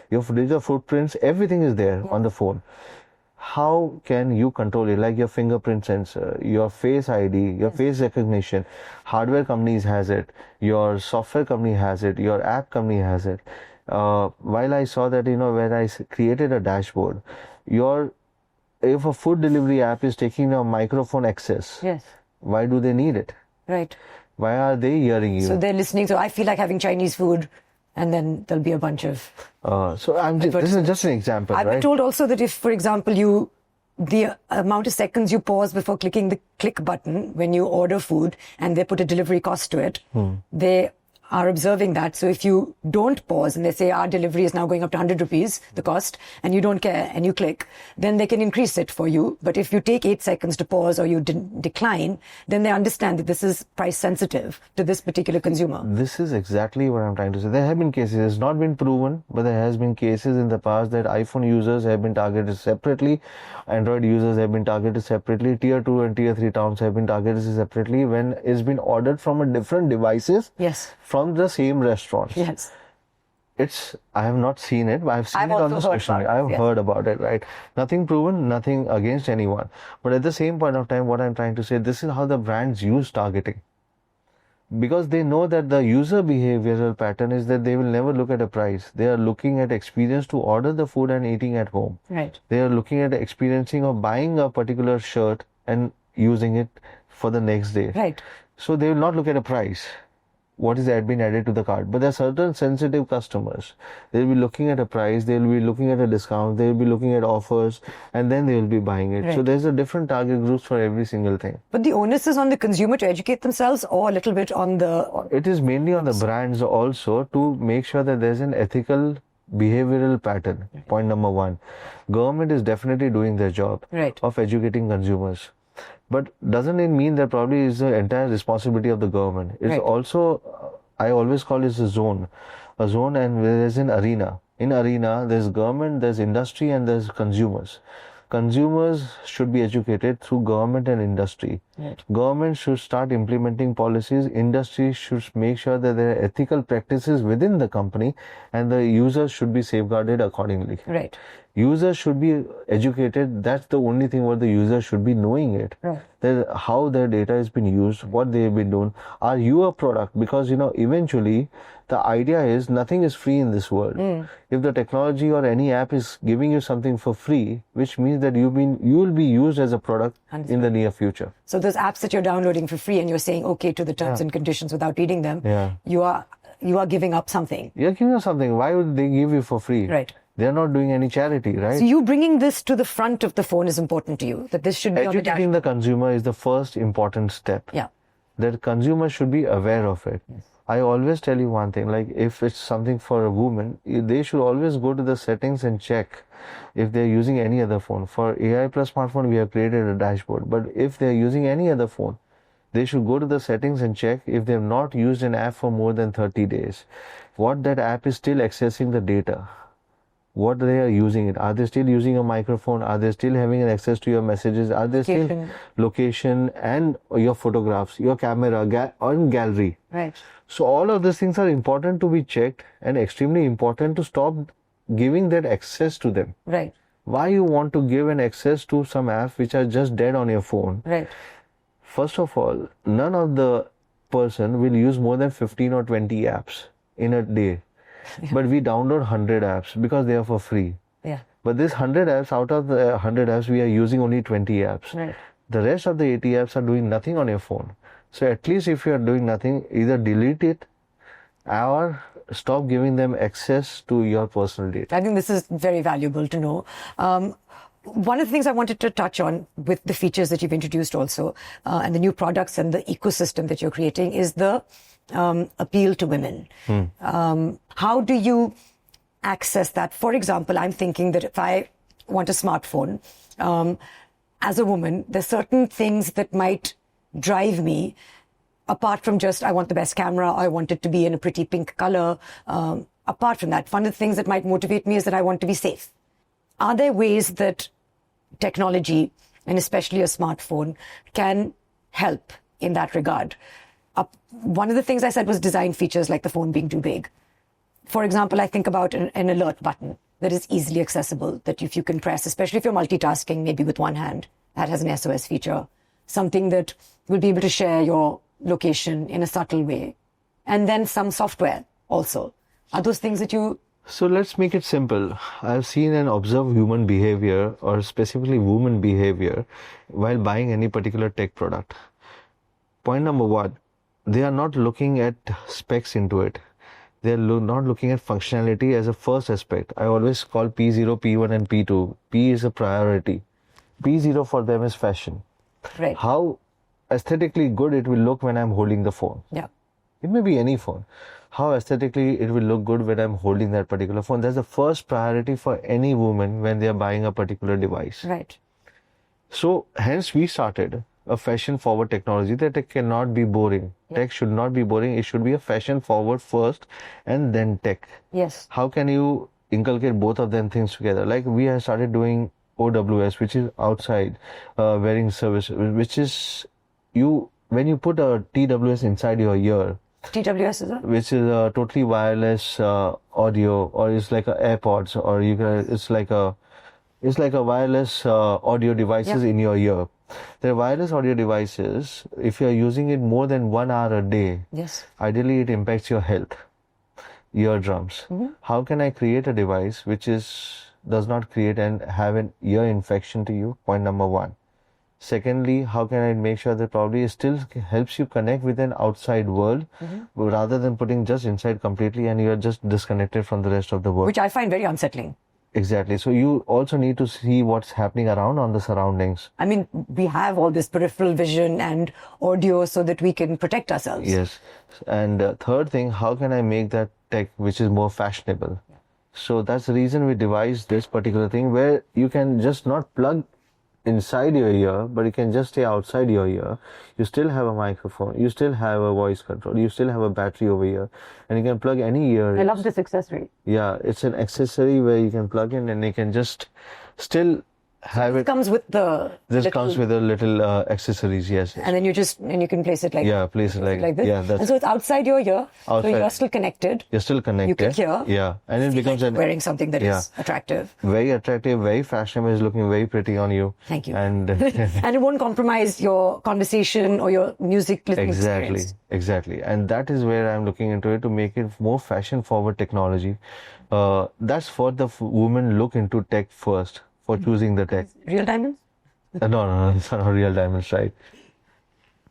your digital footprints, everything is there on the phone. How can you control it? Like your fingerprint sensor, your face ID, your face recognition, hardware companies has it, your software company has it, your app company has it. While I saw that, when I created a dashboard, if a food delivery app is taking a microphone access, why do they need it? Right. Why are they hearing you? So they're listening. So I feel like having Chinese food, and then there'll be a bunch of. This is just an example, I've been told also that if, for example, the amount of seconds you pause before clicking the click button when you order food, and they put a delivery cost to it, they are observing that. So if you don't pause and they say our delivery is now going up to 100 rupees, the cost, and you don't care and you click, then they can increase it for you. But if you take 8 seconds to pause or you decline, then they understand that this is price sensitive to this particular consumer. This is exactly what I'm trying to say. There have been cases, it's not been proven, but there has been cases in the past that iPhone users have been targeted separately, Android users have been targeted separately, tier 2 and tier 3 towns have been targeted separately when it's been ordered from a different devices. From the same restaurant. I have not seen it, but I've seen it on the social media. I've heard about it, right? Nothing proven, nothing against anyone. But at the same point of time, what I'm trying to say, this is how the brands use targeting. Because they know that the user behavioral pattern is that they will never look at a price. They are looking at experience to order the food and eating at home. Right. They are looking at experiencing or buying a particular shirt and using it for the next day. Right. So they will not look at a price. What is been added to the cart. But there are certain sensitive customers. They'll be looking at a price, they'll be looking at a discount, they'll be looking at offers, and then they will be buying it. Right. So there's a different target groups for every single thing. But the onus is on the consumer to educate themselves, or a little bit on the... It is mainly on the brands also to make sure that there's an ethical behavioral pattern. Point number 1. Government is definitely doing their job of educating consumers. But doesn't it mean that probably is the entire responsibility of the government? It's also, I always call it a zone, and there's an arena. In arena, there's government, there's industry, and there's consumers. Consumers should be educated through government and industry. Government should start implementing policies. Industry should make sure that there are ethical practices within the company, and the users should be safeguarded accordingly. Right. Users should be educated. That's the only thing what the user should be knowing it. That how their data has been used, what they have been doing. Are you a product? Because eventually the idea is nothing is free in this world. If the technology or any app is giving you something for free, which means that you will be used as a product in the near future. So those apps that you're downloading for free and you're saying okay to the terms and conditions without reading them, you are giving up something. You're giving up something. Why would they give you for free? Right. They're not doing any charity, right? So you bringing this to the front of the phone is important to you, that this should be on the dashboard. Educating the consumer is the first important step. Yeah. That consumer should be aware of it. I always tell you one thing, like if it's something for a woman, they should always go to the settings and check if they're using any other phone. For AI Plus smartphone, we have created a dashboard, but if they're using any other phone, they should go to the settings and check if they've not used an app for more than 30 days. What that app is still accessing the data. What they are using it. Are they still using a microphone? Are they still having an access to your messages? Are they still location and your photographs, your camera, or gallery? Right. So all of these things are important to be checked and extremely important to stop giving that access to them. Right. Why you want to give an access to some apps which are just dead on your phone? Right. First of all, none of the person will use more than 15 or 20 apps in a day. Yeah. But we download 100 apps because they are for free. Yeah. But this 100 apps, out of the 100 apps, we are using only 20 apps. Right. The rest of the 80 apps are doing nothing on your phone. So at least if you are doing nothing, either delete it or stop giving them access to your personal data. I think this is very valuable to know. One of the things I wanted to touch on with the features that you've introduced also, and the new products and the ecosystem that you're creating is the appeal to women. How do you access that? For example, I'm thinking that if I want a smartphone, as a woman, there's certain things that might drive me apart from just I want the best camera, or I want it to be in a pretty pink color. Apart from that, one of the things that might motivate me is that I want to be safe. Are there ways that technology, and especially a smartphone, can help in that regard? One of the things I said was design features like the phone being too big. For example, I think about an alert button that is easily accessible, that if you can press, especially if you're multitasking, maybe with one hand, that has an SOS feature. Something that will be able to share your location in a subtle way. And then some software also. Are those things that you... So let's make it simple. I've seen and observed human behavior, or specifically women behavior, while buying any particular tech product. Point number one, they are not looking at specs into it. They're not looking at functionality as a first aspect. I always call P0, P1 and P2. P is a priority. P0 for them is fashion. Right. How aesthetically good it will look when I'm holding the phone. Yeah. It may be any phone. How aesthetically it will look good when I'm holding that particular phone. That's the first priority for any woman when they're buying a particular device. Right. So hence we started a fashion forward technology that it cannot be boring. Yeah. Tech should not be boring. It should be a fashion forward first and then tech. Yes. How can you inculcate both of them things together? Like we have started doing OWS, which is outside wearing service, which is when you put a TWS inside your ear. TWS is it? Which is a totally wireless audio, or it's like a AirPods, or it's like a wireless audio devices in your ear. They're wireless audio devices. If you're using it more than 1 hour a day, yes, ideally it impacts your health, eardrums. How can I create a device which does not create and have an ear infection to you? Point number one. Secondly, how can I make sure that probably it still helps you connect with an outside world rather than putting just inside completely and you're just disconnected from the rest of the world? Which I find very unsettling. Exactly. So you also need to see what's happening around on the surroundings. I mean, we have all this peripheral vision and audio so that we can protect ourselves. Yes. And third thing, how can I make that tech which is more fashionable? Yeah. So that's the reason we devised this particular thing where you can just not plug inside your ear, but you can just stay outside your ear. You still have a microphone, you still have a voice control, you still have a battery over here, and you can plug any ear. I love this accessory. Yeah, it's an accessory where you can plug in and you can just still have it. Comes with the comes with a little accessories, yes. And then you can place it like place it like this. Yeah, and so it's outside your ear. So you're still connected. You're still connected. You can hear. Yeah, and it becomes wearing something that is attractive. Very attractive, very fashionable. Is looking very pretty on you. Thank you. And and it won't compromise your conversation or your music listening experience. Exactly. And that is where I'm looking into it to make it more fashion forward technology. That's what the women look into tech first. For choosing the tech. Real diamonds? No, it's not real diamonds, right?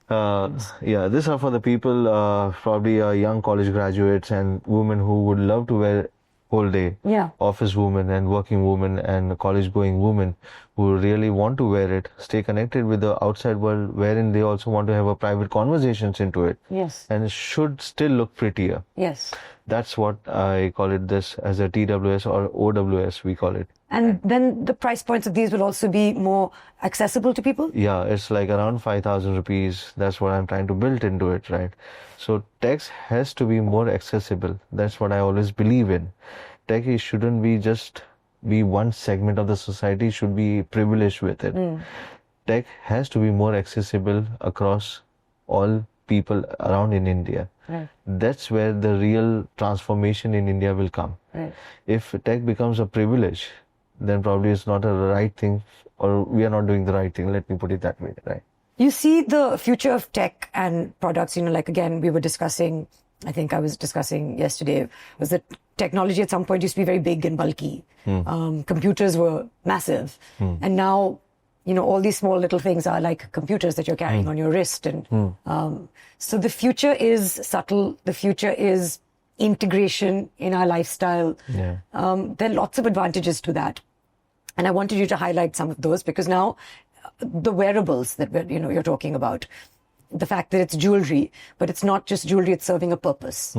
These are for the people, probably young college graduates and women who would love to wear whole day. Yeah. Office women and working women and college going women who really want to wear it, stay connected with the outside world, wherein they also want to have a private conversations into it. Yes. And it should still look prettier. Yes. That's what I call it, this as a TWS or OWS, we call it. And then the price points of these will also be more accessible to people? Yeah, it's like around 5,000 rupees. That's what I'm trying to build into it, right? So tech has to be more accessible. That's what I always believe in. Tech shouldn't be just be one segment of the society, should be privileged with it. Tech has to be more accessible across all people around in India. Right. That's where the real transformation in India will come. Right. If tech becomes a privilege, then probably it's not a right thing, or we are not doing the right thing. Let me put it that way, right? You see the future of tech and products, like again, we were discussing, I think I was discussing yesterday, was that technology at some point used to be very big and bulky. Computers were massive. And now, all these small little things are like computers that you're carrying on your wrist. And so the future is subtle. The future is integration in our lifestyle. Yeah. There are lots of advantages to that. And I wanted you to highlight some of those, because now the wearables that you're talking about, the fact that it's jewelry, but it's not just jewelry, it's serving a purpose.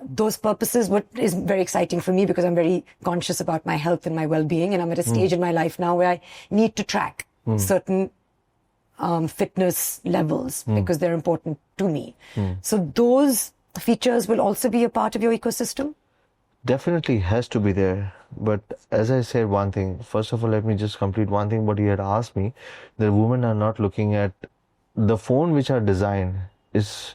Those purposes, what is very exciting for me, because I'm very conscious about my health and my well-being, and I'm at a stage in my life now where I need to track certain fitness levels because they're important to me. So those features will also be a part of your ecosystem? Definitely has to be there. But as I said, one thing, first of all, let me just complete one thing what you had asked me. The women are not looking at the phone which are designed is,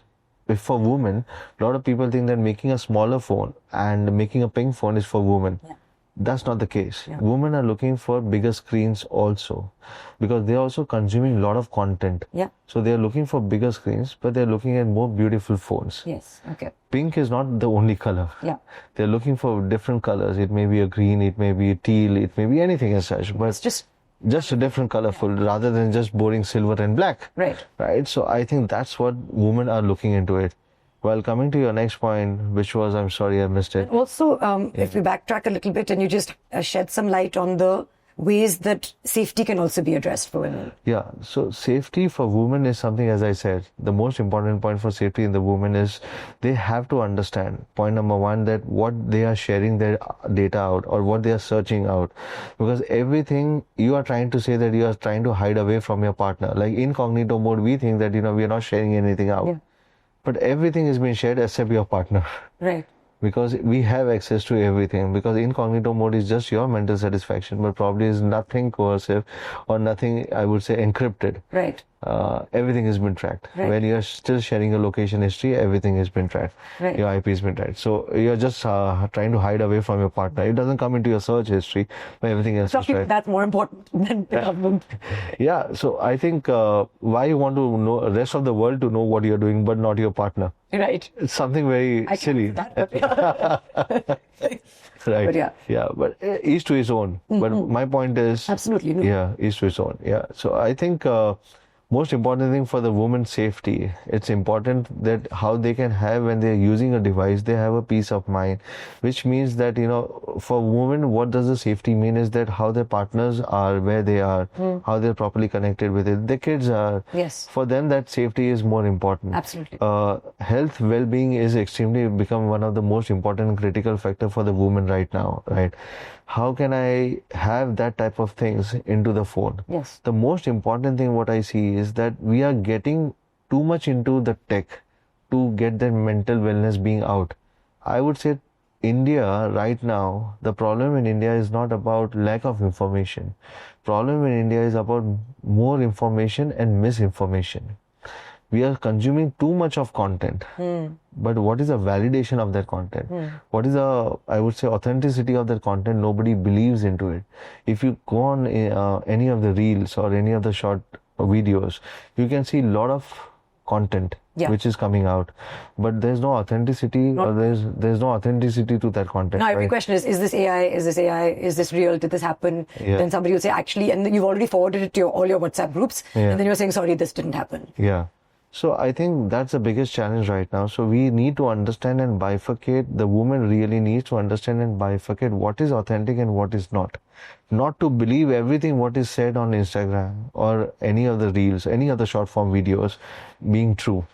for women, a lot of people think that making a smaller phone and making a pink phone is for women. Yeah. That's not the case. Yeah. Women are looking for bigger screens also, because they're also consuming a lot of content. Yeah. So they're looking for bigger screens, but they're looking at more beautiful phones. Yes. Okay. Pink is not the only color. Yeah. They're looking for different colors. It may be a green, it may be a teal, it may be anything as such, but It's just a different colorful rather than just boring silver and black. right. Right. So I think that's what women are looking into it. Well, coming to your next point, which was, I'm sorry I missed it. Also, if we backtrack a little bit and you just shed some light on the ways that safety can also be addressed for women. Yeah, so safety for women is something, as I said, the most important point for safety in the women is they have to understand, point number one, that what they are sharing their data out or what they are searching out. Because everything you are trying to say that you are trying to hide away from your partner. Like incognito mode, we think that, we are not sharing anything out. Yeah. But everything is being shared except your partner. Right. Because we have access to everything. Because incognito mode is just your mental satisfaction, but probably is nothing coercive or nothing, I would say, encrypted. Right. Everything has been tracked. Right. When you're still sharing your location history, everything has been tracked. Right. Your IP has been tracked. So you're just trying to hide away from your partner. It doesn't come into your search history, but everything else is tracked. That's more important than the government. Yeah. So I think why you want to know the rest of the world to know what you're doing, but not your partner. Right. It's something very I silly. can't do that. Right. But yeah. Yeah. But each to his own. But my point is. Absolutely. No. Yeah. Each to his own. Yeah. So I think most important thing for the woman's safety, it's important that how they can have when they're using a device, they have a peace of mind, which means that, for women, what does the safety mean is that how their partners are, where they are, how they're properly connected with it. The kids are. Yes. For them, that safety is more important. Absolutely. Health, well-being is extremely become one of the most important and critical factor for the woman right now, right? How can I have that type of things into the phone? Yes. The most important thing what I see is that we are getting too much into the tech to get their mental wellness being out. I would say India right now, the problem in India is not about lack of information. Problem in India is about more information and misinformation. We are consuming too much of content. But what is the validation of that content? What is the, I would say, authenticity of that content? Nobody believes into it. If you go on any of the reels or any of the short videos, you can see a lot of content which is coming out, but there's no authenticity or there's no authenticity to that content. Now every question is this AI? Is this AI? Is this real? Did this happen? Yeah. Then somebody will say, actually, and then you've already forwarded it to all your WhatsApp groups, and then you're saying, sorry, this didn't happen. Yeah. So I think that's the biggest challenge right now. So we need to understand and bifurcate. The woman really needs to understand and bifurcate what is authentic and what is not. Not to believe everything what is said on Instagram or any of the reels, any other short form videos being true.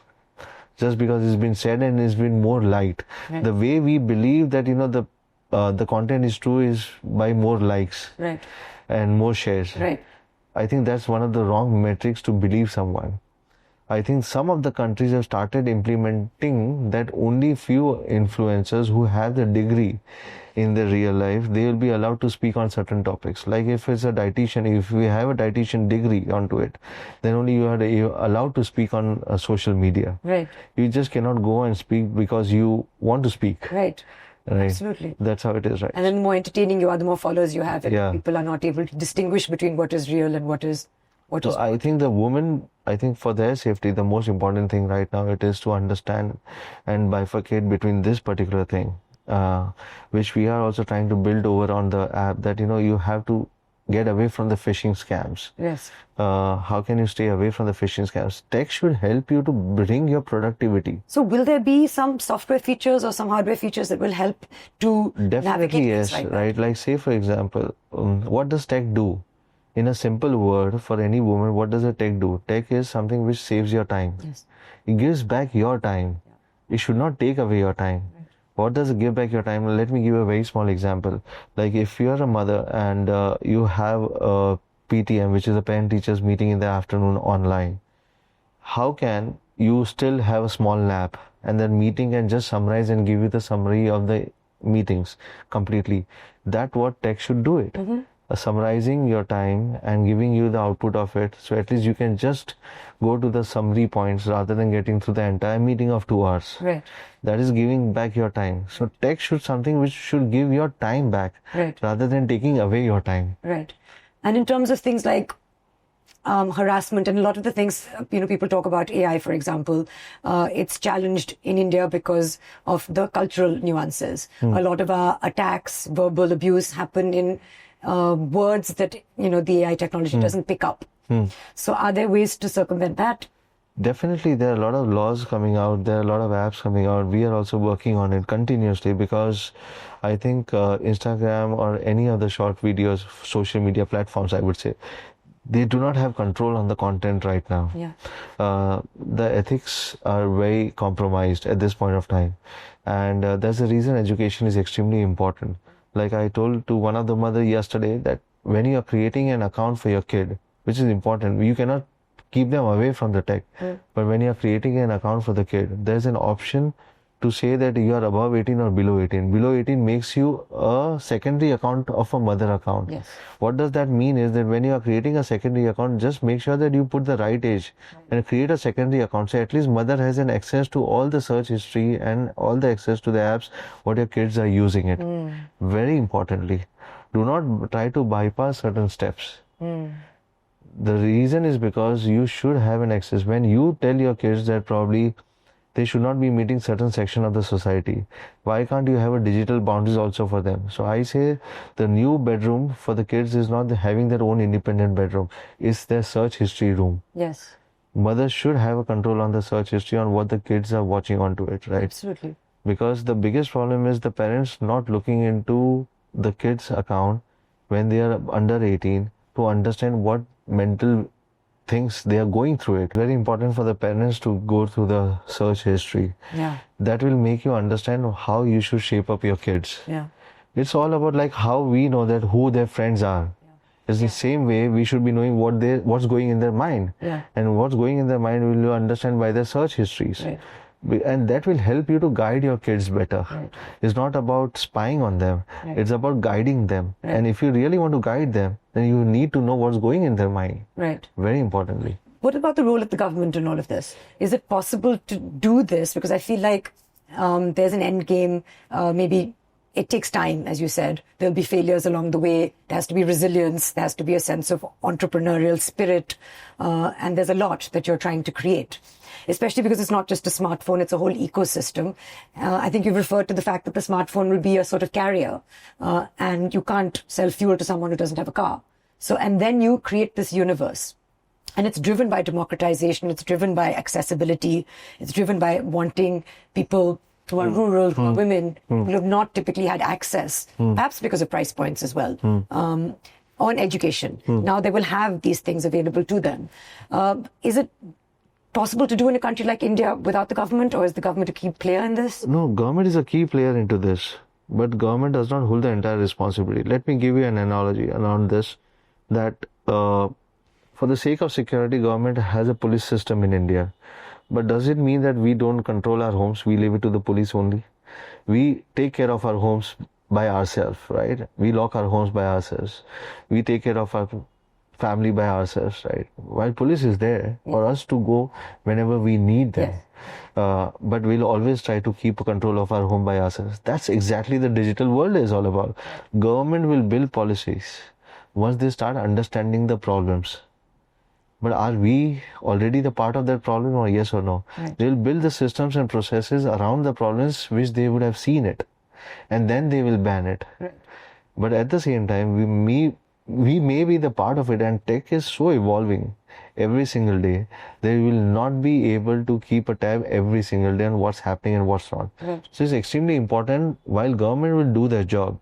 Just because it's been said and it's been more liked. Right. The way we believe that, the content is true is by more likes. Right. And more shares. Right. I think that's one of the wrong metrics to believe someone. I think some of the countries have started implementing that only few influencers who have the degree in their real life, they will be allowed to speak on certain topics. Like if it's a dietitian, if we have a dietitian degree onto it, then only you're allowed to speak on social media. Right. You just cannot go and speak because you want to speak. Right. Right. Absolutely. That's how it is, right? And then the more entertaining you are, the more followers you have. And Yeah. people are not able to distinguish between what is real and what is. So I think the women, for their safety, the most important thing right now, it is to understand and bifurcate between this particular thing, which we are also trying to build over on the app, that, you have to get away from the phishing scams. Yes. How can you stay away from the phishing scams? Tech should help you to bring your productivity. So will there be some software features or some hardware features that will help to navigate Definitely, things yes, like that? right? Like say, for example, what does tech do? In a simple word, for any woman, what does a tech do? Tech is something which saves your time. Yes. It gives back your time. It should not take away your time. What does it give back your time? Let me give you a very small example. Like if you're a mother and you have a PTM, which is a parent teachers meeting in the afternoon online, how can you still have a small nap and then meeting and just summarize and give you the summary of the meetings completely? That's what tech should do it. Summarizing your time and giving you the output of it, so at least you can just go to the summary points rather than getting through the entire meeting of 2 hours. Right. That is giving back your time. So tech should something which should give your time back, Right. rather than taking away your time. Right. And in terms of things like harassment and a lot of the things, people talk about AI, for example, it's challenged in India because of the cultural nuances. A lot of our attacks, verbal abuse happen in words that, the AI technology doesn't pick up. So are there ways to circumvent that? Definitely, there are a lot of laws coming out. There are a lot of apps coming out. We are also working on it continuously, because I think Instagram or any other short videos, social media platforms, I would say, they do not have control on the content right now. Yeah. The ethics are very compromised at this point of time. And that's the reason education is extremely important. Like I told to one of the mother yesterday, that when you are creating an account for your kid, which is important, you cannot keep them away from the tech. But when you are creating an account for the kid, there's an option to say that you are above 18 or below 18. Below 18 makes you a secondary account of a mother account. Yes. What does that mean is that when you are creating a secondary account, just make sure that you put the right age and create a secondary account. So at least mother has an access to all the search history and all the access to the apps, what your kids are using it. Very importantly, do not try to bypass certain steps. The reason is because you should have an access. When you tell your kids that probably they should not be meeting certain section of the society, why can't you have a digital boundaries also for them? So I say the new bedroom for the kids is not having their own independent bedroom. It's their search history room. Yes. Mothers should have a control on the search history, on what the kids are watching onto it, right? Absolutely. Because the biggest problem is the parents not looking into the kids' account when they are under 18 to understand what mental things they are going through it. Very important for the parents to go through the search history. Yeah. That will make you understand how you should shape up your kids. Yeah. It's all about like how we know that who their friends are. It's the same way we should be knowing what's going in their mind. Yeah. And what's going in their mind will you understand by their search histories. Right. And that will help you to guide your kids better. Right. It's not about spying on them. Right. It's about guiding them. Right. And if you really want to guide them, then you need to know what's going in their mind. Right. Very importantly. What about the role of the government in all of this? Is it possible to do this? Because I feel like there's an end game. Maybe it takes time, as you said. There'll be failures along the way. There has to be resilience. There has to be a sense of entrepreneurial spirit. And there's a lot that you're trying to create, especially because it's not just a smartphone, it's a whole ecosystem. I think you've referred to the fact that the smartphone will be a sort of carrier, and you can't sell fuel to someone who doesn't have a car. So, and then you create this universe. And it's driven by democratization, it's driven by accessibility, it's driven by wanting people who are rural, who are women, who have not typically had access, perhaps because of price points as well, on education. Now they will have these things available to them. Is it possible to do in a country like India without the government, or is the government a key player in this? No, government is a key player into this, but government does not hold the entire responsibility. Let me give you an analogy around this, that for the sake of security, government has a police system in India. But does it mean that we don't control our homes? We leave it to the police only. We take care of our homes by ourselves, right? We lock our homes by ourselves. We take care of our family by ourselves, right? While police is there for us to go whenever we need them. Yes. But we'll always try to keep control of our home by ourselves. That's exactly the digital world is all about. Government will build policies once they start understanding the problems. But are we already the part of that problem, or yes or no? Right. They'll build the systems and processes around the problems which they would have seen it, and then they will ban it. Right. But at the same time, we may be the part of it, and tech is so evolving every single day. They will not be able to keep a tab every single day on what's happening and what's not. Right. So it's extremely important. While government will do their job,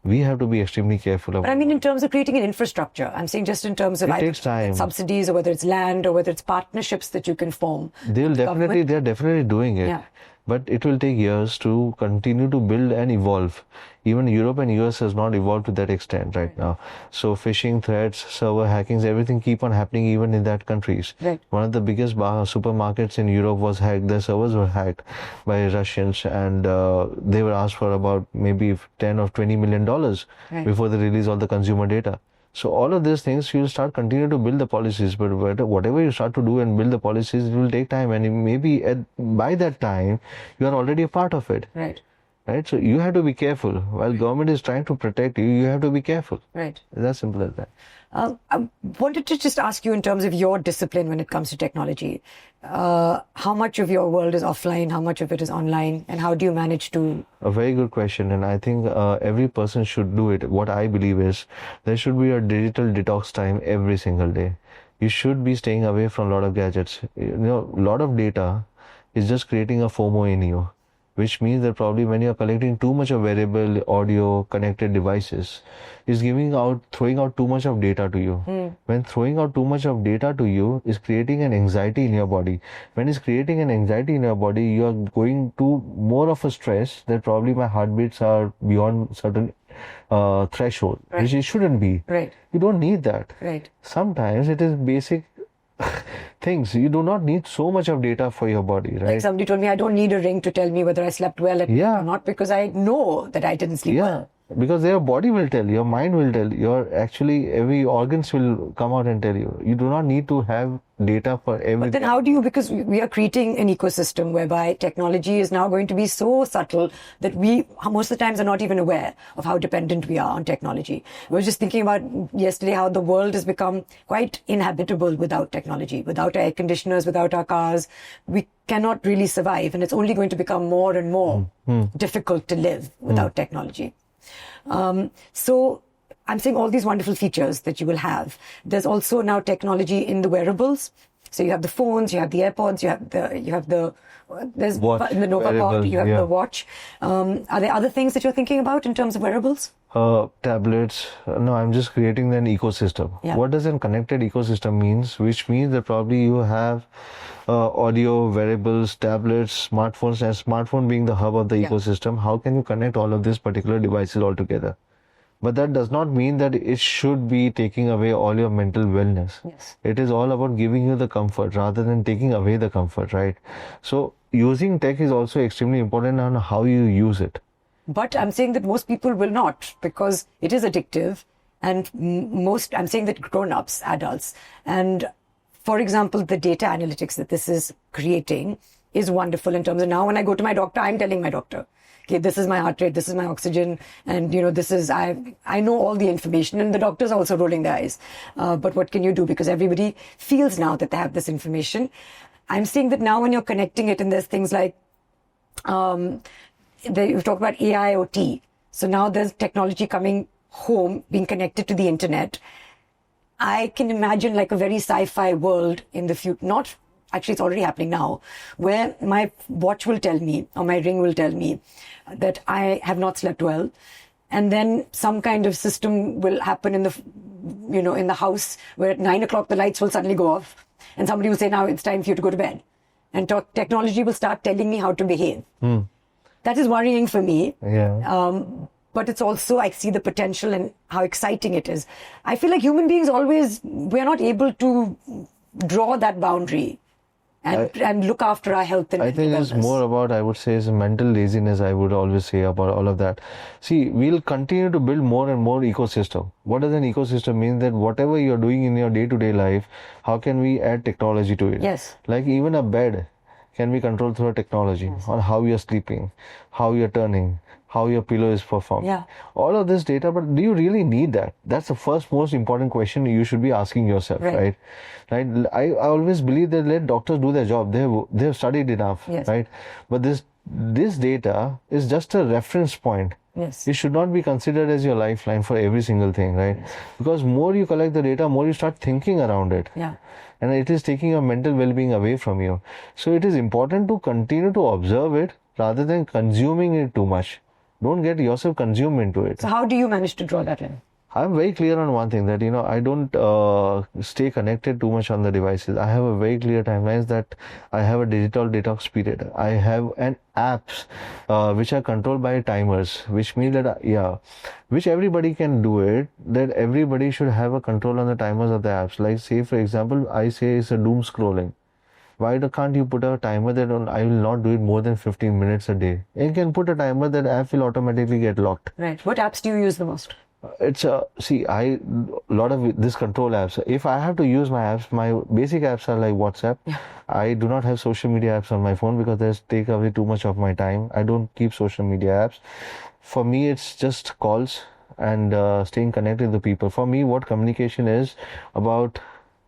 we have to be extremely careful about But I mean, in terms of creating an infrastructure, I'm saying just in terms of It either takes time. subsidies, or whether it's land, or whether it's partnerships that you can form. They're definitely doing it. Yeah. But it will take years to continue to build and evolve. Even Europe and US has not evolved to that extent right now. So phishing threats, server hackings, everything keep on happening even in that countries. Right. One of the biggest supermarkets in Europe was hacked. Their servers were hacked by Russians, and they were asked for about maybe $10 or $20 million Right. before they release all the consumer data. So all of these things, you'll start continue to build the policies, but whatever you start to do and build the policies, it will take time, and maybe by that time, you are already a part of it. Right. Right? So you have to be careful. While government is trying to protect you, you have to be careful. Right. It's as simple as that. I wanted to just ask you, in terms of your discipline when it comes to technology, how much of your world is offline, how much of it is online, and how do you manage to... A very good question, and I think every person should do it. What I believe is there should be a digital detox time every single day. You should be staying away from a lot of gadgets. You know, a lot of data is just creating a FOMO in you, which means that probably when you're collecting too much of wearable audio connected devices, is throwing out too much of data to you. When throwing out too much of data to you is creating an anxiety in your body. When it's creating an anxiety in your body, you are going to more of a stress that probably my heartbeats are beyond certain threshold, Right. which it shouldn't be. Right. You don't need that. Right. Sometimes it is basic things. You do not need so much of data for your body, right? Like somebody told me, I don't need a ring to tell me whether I slept well at night Yeah. or not, because I know that I didn't sleep well. Because your body will tell, your mind will tell, every organs will come out and tell you. You do not need to have data for everything. But then how do you, because we are creating an ecosystem whereby technology is now going to be so subtle that we most of the times are not even aware of how dependent we are on technology. We were just thinking about yesterday how the world has become quite inhabitable without technology, without air conditioners, without our cars. We cannot really survive, and it's only going to become more and more difficult to live without technology. So I'm saying all these wonderful features that you will have. There's also now technology in the wearables. So you have the phones, you have the AirPods, there's Watch, in the Nova wearable, Pod, you have yeah. the watch. Are there other things that you're thinking about in terms of wearables? Tablets. No, I'm just creating an ecosystem. Yeah. What does a connected ecosystem means? Which means that probably you have audio, wearables, tablets, smartphones, and smartphone being the hub of the ecosystem. How can you connect all of these particular devices all together? But that does not mean that it should be taking away all your mental wellness. Yes. It is all about giving you the comfort rather than taking away the comfort, right? So using tech is also extremely important on how you use it. But I'm saying that most people will not, because it is addictive. And I'm saying that grown-ups, adults, and for example, the data analytics that this is creating is wonderful in terms of now when I go to my doctor, I'm telling my doctor, okay, this is my heart rate, this is my oxygen, and this is, I know all the information, and the doctor's also rolling their eyes. But what can you do? Because everybody feels now that they have this information. I'm saying that now when you're connecting it, and there's things like, you've talked about AIoT. So now there's technology coming home, being connected to the internet. I can imagine like a very sci-fi world in the future. Not actually, it's already happening now, where my watch will tell me, or my ring will tell me, that I have not slept well, and then some kind of system will happen in the house where at 9 o'clock the lights will suddenly go off, and somebody will say, now it's time for you to go to bed, and technology will start telling me how to behave. That is worrying for me. Yeah. But it's also, I see the potential and how exciting it is. I feel like human beings we're not able to draw that boundary and look after our health and I think it's wellness. more about, I would say, is mental laziness, I would always say about all of that. See, we'll continue to build more and more ecosystem. What does an ecosystem mean? That whatever you're doing in your day-to-day life, how can we add technology to it? Yes. Like even a bed can be controlled through a technology on how you're sleeping, how you're turning, how your pillow is performed. Yeah. All of this data, but do you really need that? That's the first most important question you should be asking yourself, right? I always believe that let doctors do their job. They've studied enough, Yes. right? But this data is just a reference point. Yes. It should not be considered as your lifeline for every single thing, right? Yes. Because more you collect the data, more you start thinking around it. Yeah. And it is taking your mental well-being away from you. So it is important to continue to observe it rather than consuming it too much. Don't get yourself consumed into it. So how do you manage to draw that in? I'm very clear on one thing that, I don't stay connected too much on the devices. I have a very clear timelines that I have a digital detox period. I have an apps which are controlled by timers, which means that, which everybody can do it, that everybody should have a control on the timers of the apps. Like say, for example, I say it's a doom scrolling. Why can't you put a timer that I will not do it more than 15 minutes a day? You can put a timer that app will automatically get locked. Right. What apps do you use the most? It's a lot of this control apps. If I have to use my apps, my basic apps are like WhatsApp. Yeah. I do not have social media apps on my phone because they take away too much of my time. I don't keep social media apps. For me, it's just calls and staying connected with people. For me, what communication is about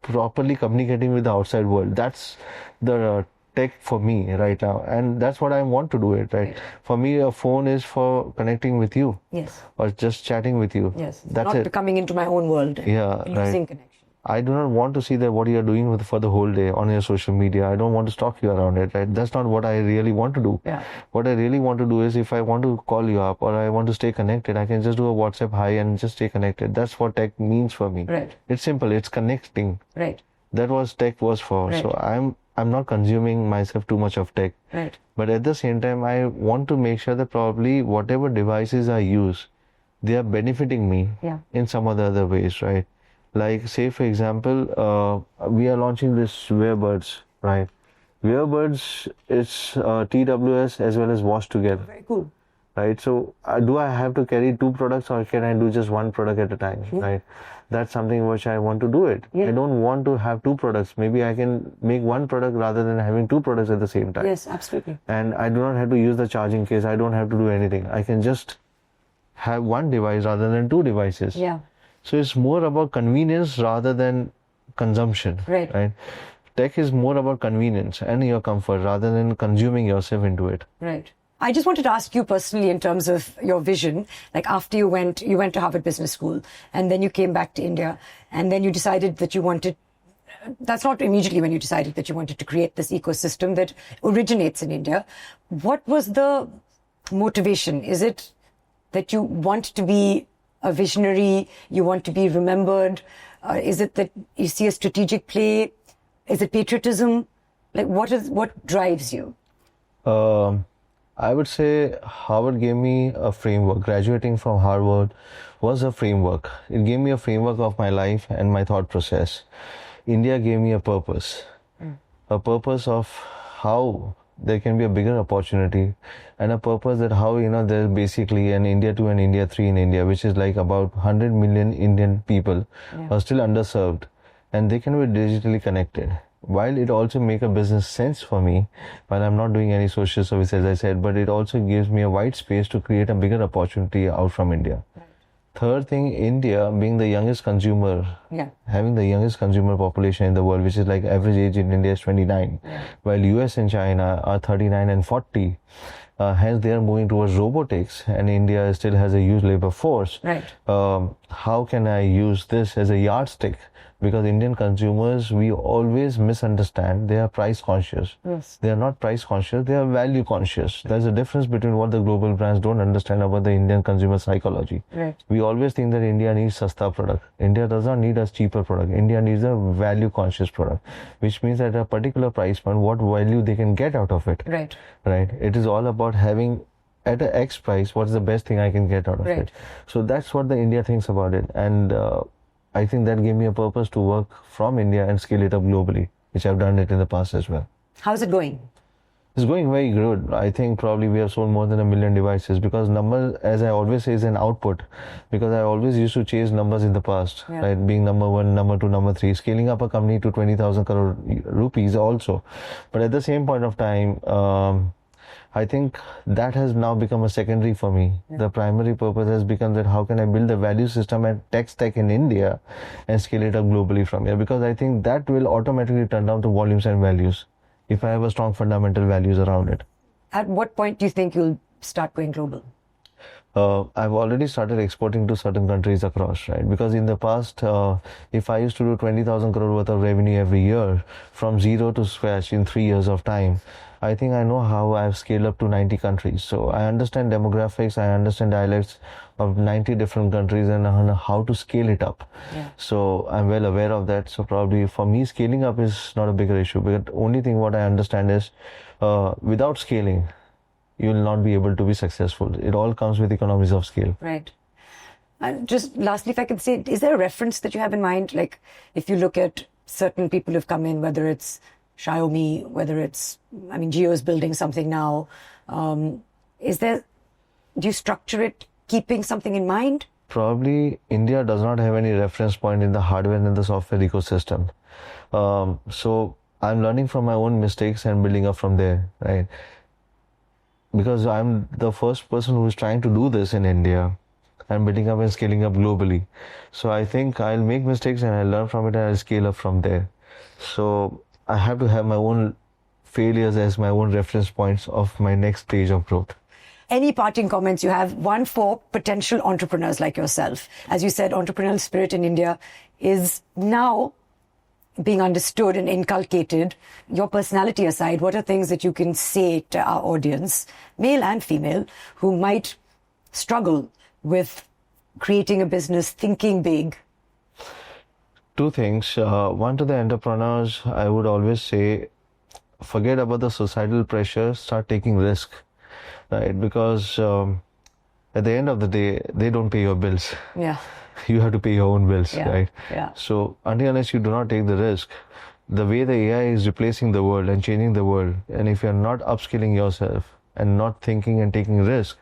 properly communicating with the outside world. That's the tech for me right now, and that's what I want to do it, right? For me, a phone is for connecting with you. Yes. Or just chatting with you. Yes. That's not it. coming into my own world. Yeah, losing right. connection. I do not want to see that what you are doing for the whole day on your social media. I don't want to stalk you around it, right? That's not what I really want to do. Yeah. What I really want to do is if I want to call you up or I want to stay connected, I can just do a WhatsApp hi and just stay connected. That's what tech means for me. Right. It's simple. It's connecting. Right. That was tech was for. Right. So I'm not consuming myself too much of tech. Right. But at the same time, I want to make sure that probably whatever devices I use, they are benefiting me in some other ways, right? Like say for example, we are launching this Wearbuds, right? Wearbuds is TWS as well as wash together. Very cool. Right, so do I have to carry two products or can I do just one product at a time, right? That's something which I want to do it. Yeah. I don't want to have two products. Maybe I can make one product rather than having two products at the same time. Yes, absolutely. And I do not have to use the charging case. I don't have to do anything. I can just have one device rather than two devices. Yeah. So it's more about convenience rather than consumption, Right. Tech is more about convenience and your comfort rather than consuming yourself into it. Right. I just wanted to ask you personally in terms of your vision, like after you went to Harvard Business School and then you came back to India and then you decided that you wanted, that's not immediately when you decided that you wanted to create this ecosystem that originates in India. What was the motivation? Is it that you want to be a visionary, you want to be remembered? Is it that you see a strategic play? Is it patriotism? Like what drives you? I would say Harvard gave me a framework. Graduating from Harvard was a framework. It gave me a framework of my life and my thought process. India gave me a purpose of how there can be a bigger opportunity and a purpose that how, there's basically an India 2 and India 3 in India, which is like about 100 million Indian people are still underserved and they can be digitally connected. While it also make a business sense for me, while I'm not doing any social service, as I said, but it also gives me a wide space to create a bigger opportunity out from India. Right. Third thing, India being the youngest consumer, having the youngest consumer population in the world, which is like average age in India is 29, while US and China are 39 and 40. Hence, they are moving towards robotics, and India still has a huge labor force. Right. How can I use this as a yardstick? Because Indian consumers, we always misunderstand. They are price conscious. Yes. They are not price conscious, they are value conscious. There's a difference between what the global brands don't understand about the Indian consumer psychology. Right. We always think that India needs sasta product. India does not need a cheaper product. India needs a value conscious product, which means at a particular price point, what value they can get out of it. Right. Right. It is all about having at a X price, what's the best thing I can get out of Right. it. So that's what the India thinks about it. And I think that gave me a purpose to work from India and scale it up globally, which I've done it in the past as well. How's it going? It's going very good. I think probably we have sold more than 1 million devices, because number, as I always say, is an output. Because I always used to chase numbers in the past, Yeah. right? Being number 1, number 2, number 3, scaling up a company to 20,000 crore rupees also. But at the same point of time, I think that has now become a secondary for me. Yeah. The primary purpose has become that how can I build the value system and tech stack in India and scale it up globally from here, because I think that will automatically turn down to volumes and values if I have a strong fundamental values around it. At what point do you think you'll start going global? I've already started exporting to certain countries across, right? Because in the past, if I used to do 20,000 crore worth of revenue every year from zero to scratch in 3 years of time, I think I know how I've scaled up to 90 countries. So I understand demographics, I understand dialects of 90 different countries and how to scale it up. Yeah. So I'm well aware of that. So probably for me, scaling up is not a bigger issue. But the only thing what I understand is without scaling, you will not be able to be successful. It all comes with economies of scale. Right. And just lastly, if I could say, is there a reference that you have in mind? Like if you look at certain people who've come in, whether it's Xiaomi, whether it's, Jio's building something now. Do you structure it keeping something in mind? Probably India does not have any reference point in the hardware and the software ecosystem. So I'm learning from my own mistakes and building up from there, right? Because I'm the first person who is trying to do this in India and building up and scaling up globally. So I think I'll make mistakes and I'll learn from it and I'll scale up from there. So I have to have my own failures as my own reference points of my next stage of growth. Any parting comments you have? One for potential entrepreneurs like yourself. As you said, entrepreneurial spirit in India is now being understood and inculcated. Your personality aside, what are things that you can say to our audience, male and female, who might struggle with creating a business, thinking big? Two things. One, to the entrepreneurs, I would always say, forget about the societal pressure, start taking risk, right? Because at the end of the day, they don't pay your bills. Yeah. You have to pay your own bills, Yeah, right? yeah. So until unless you do not take the risk, the way the AI is replacing the world and changing the world, and if you're not upskilling yourself and not thinking and taking risk,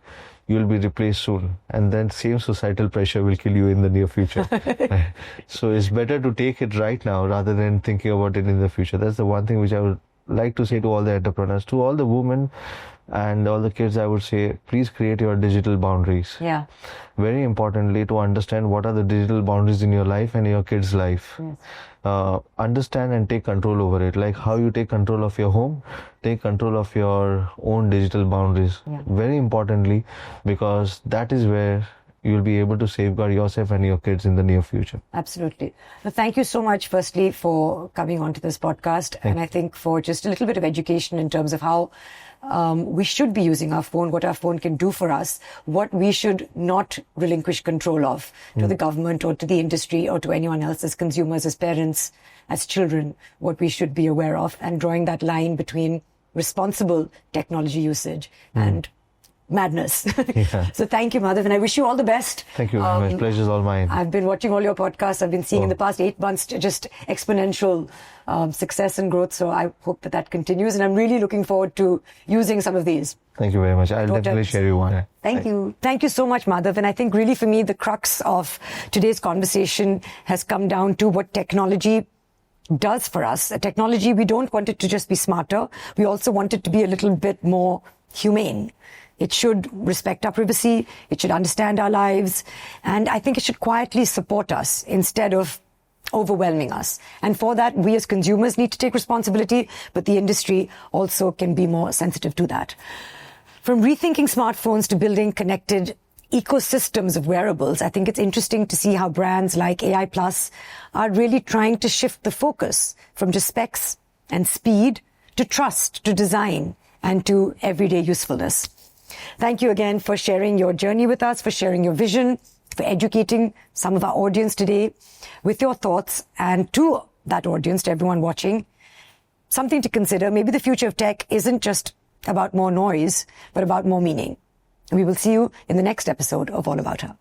you'll be replaced soon. And then same societal pressure will kill you in the near future. Right? So it's better to take it right now rather than thinking about it in the future. That's the one thing which I would like to say to all the entrepreneurs, to all the women and all the kids. I would say, please create your digital boundaries. Yeah. Very importantly, to understand what are the digital boundaries in your life and your kids' life. Yes. Understand and take control over it. Like how you take control of your home, take control of your own digital boundaries. Yeah. Very importantly, because that is where you'll be able to safeguard yourself and your kids in the near future. Absolutely. Well, thank you so much, firstly, for coming onto this podcast. And I think for just a little bit of education in terms of how we should be using our phone, what our phone can do for us, what we should not relinquish control of to the government or to the industry or to anyone else as consumers, as parents, as children, what we should be aware of, and drawing that line between responsible technology usage and madness. Yeah. So thank you, Madhav, and I wish you all the best. Thank you very much. Pleasure's all mine. I've been watching all your podcasts. I've been seeing in the past 8 months just exponential success and growth. So I hope that continues. And I'm really looking forward to using some of these. Thank you very much. I'll definitely share you one. Thank you. Thank you so much, Madhav. And I think really for me, the crux of today's conversation has come down to what technology does for us. Technology, we don't want it to just be smarter. We also want it to be a little bit more humane. It should respect our privacy. It should understand our lives. And I think it should quietly support us instead of overwhelming us. And for that, we as consumers need to take responsibility, but the industry also can be more sensitive to that. From rethinking smartphones to building connected ecosystems of wearables, I think it's interesting to see how brands like AI Plus are really trying to shift the focus from just specs and speed to trust, to design, and to everyday usefulness. Thank you again for sharing your journey with us, for sharing your vision, for educating some of our audience today with your thoughts, and to that audience, to everyone watching, something to consider. Maybe the future of tech isn't just about more noise, but about more meaning. We will see you in the next episode of All About Her.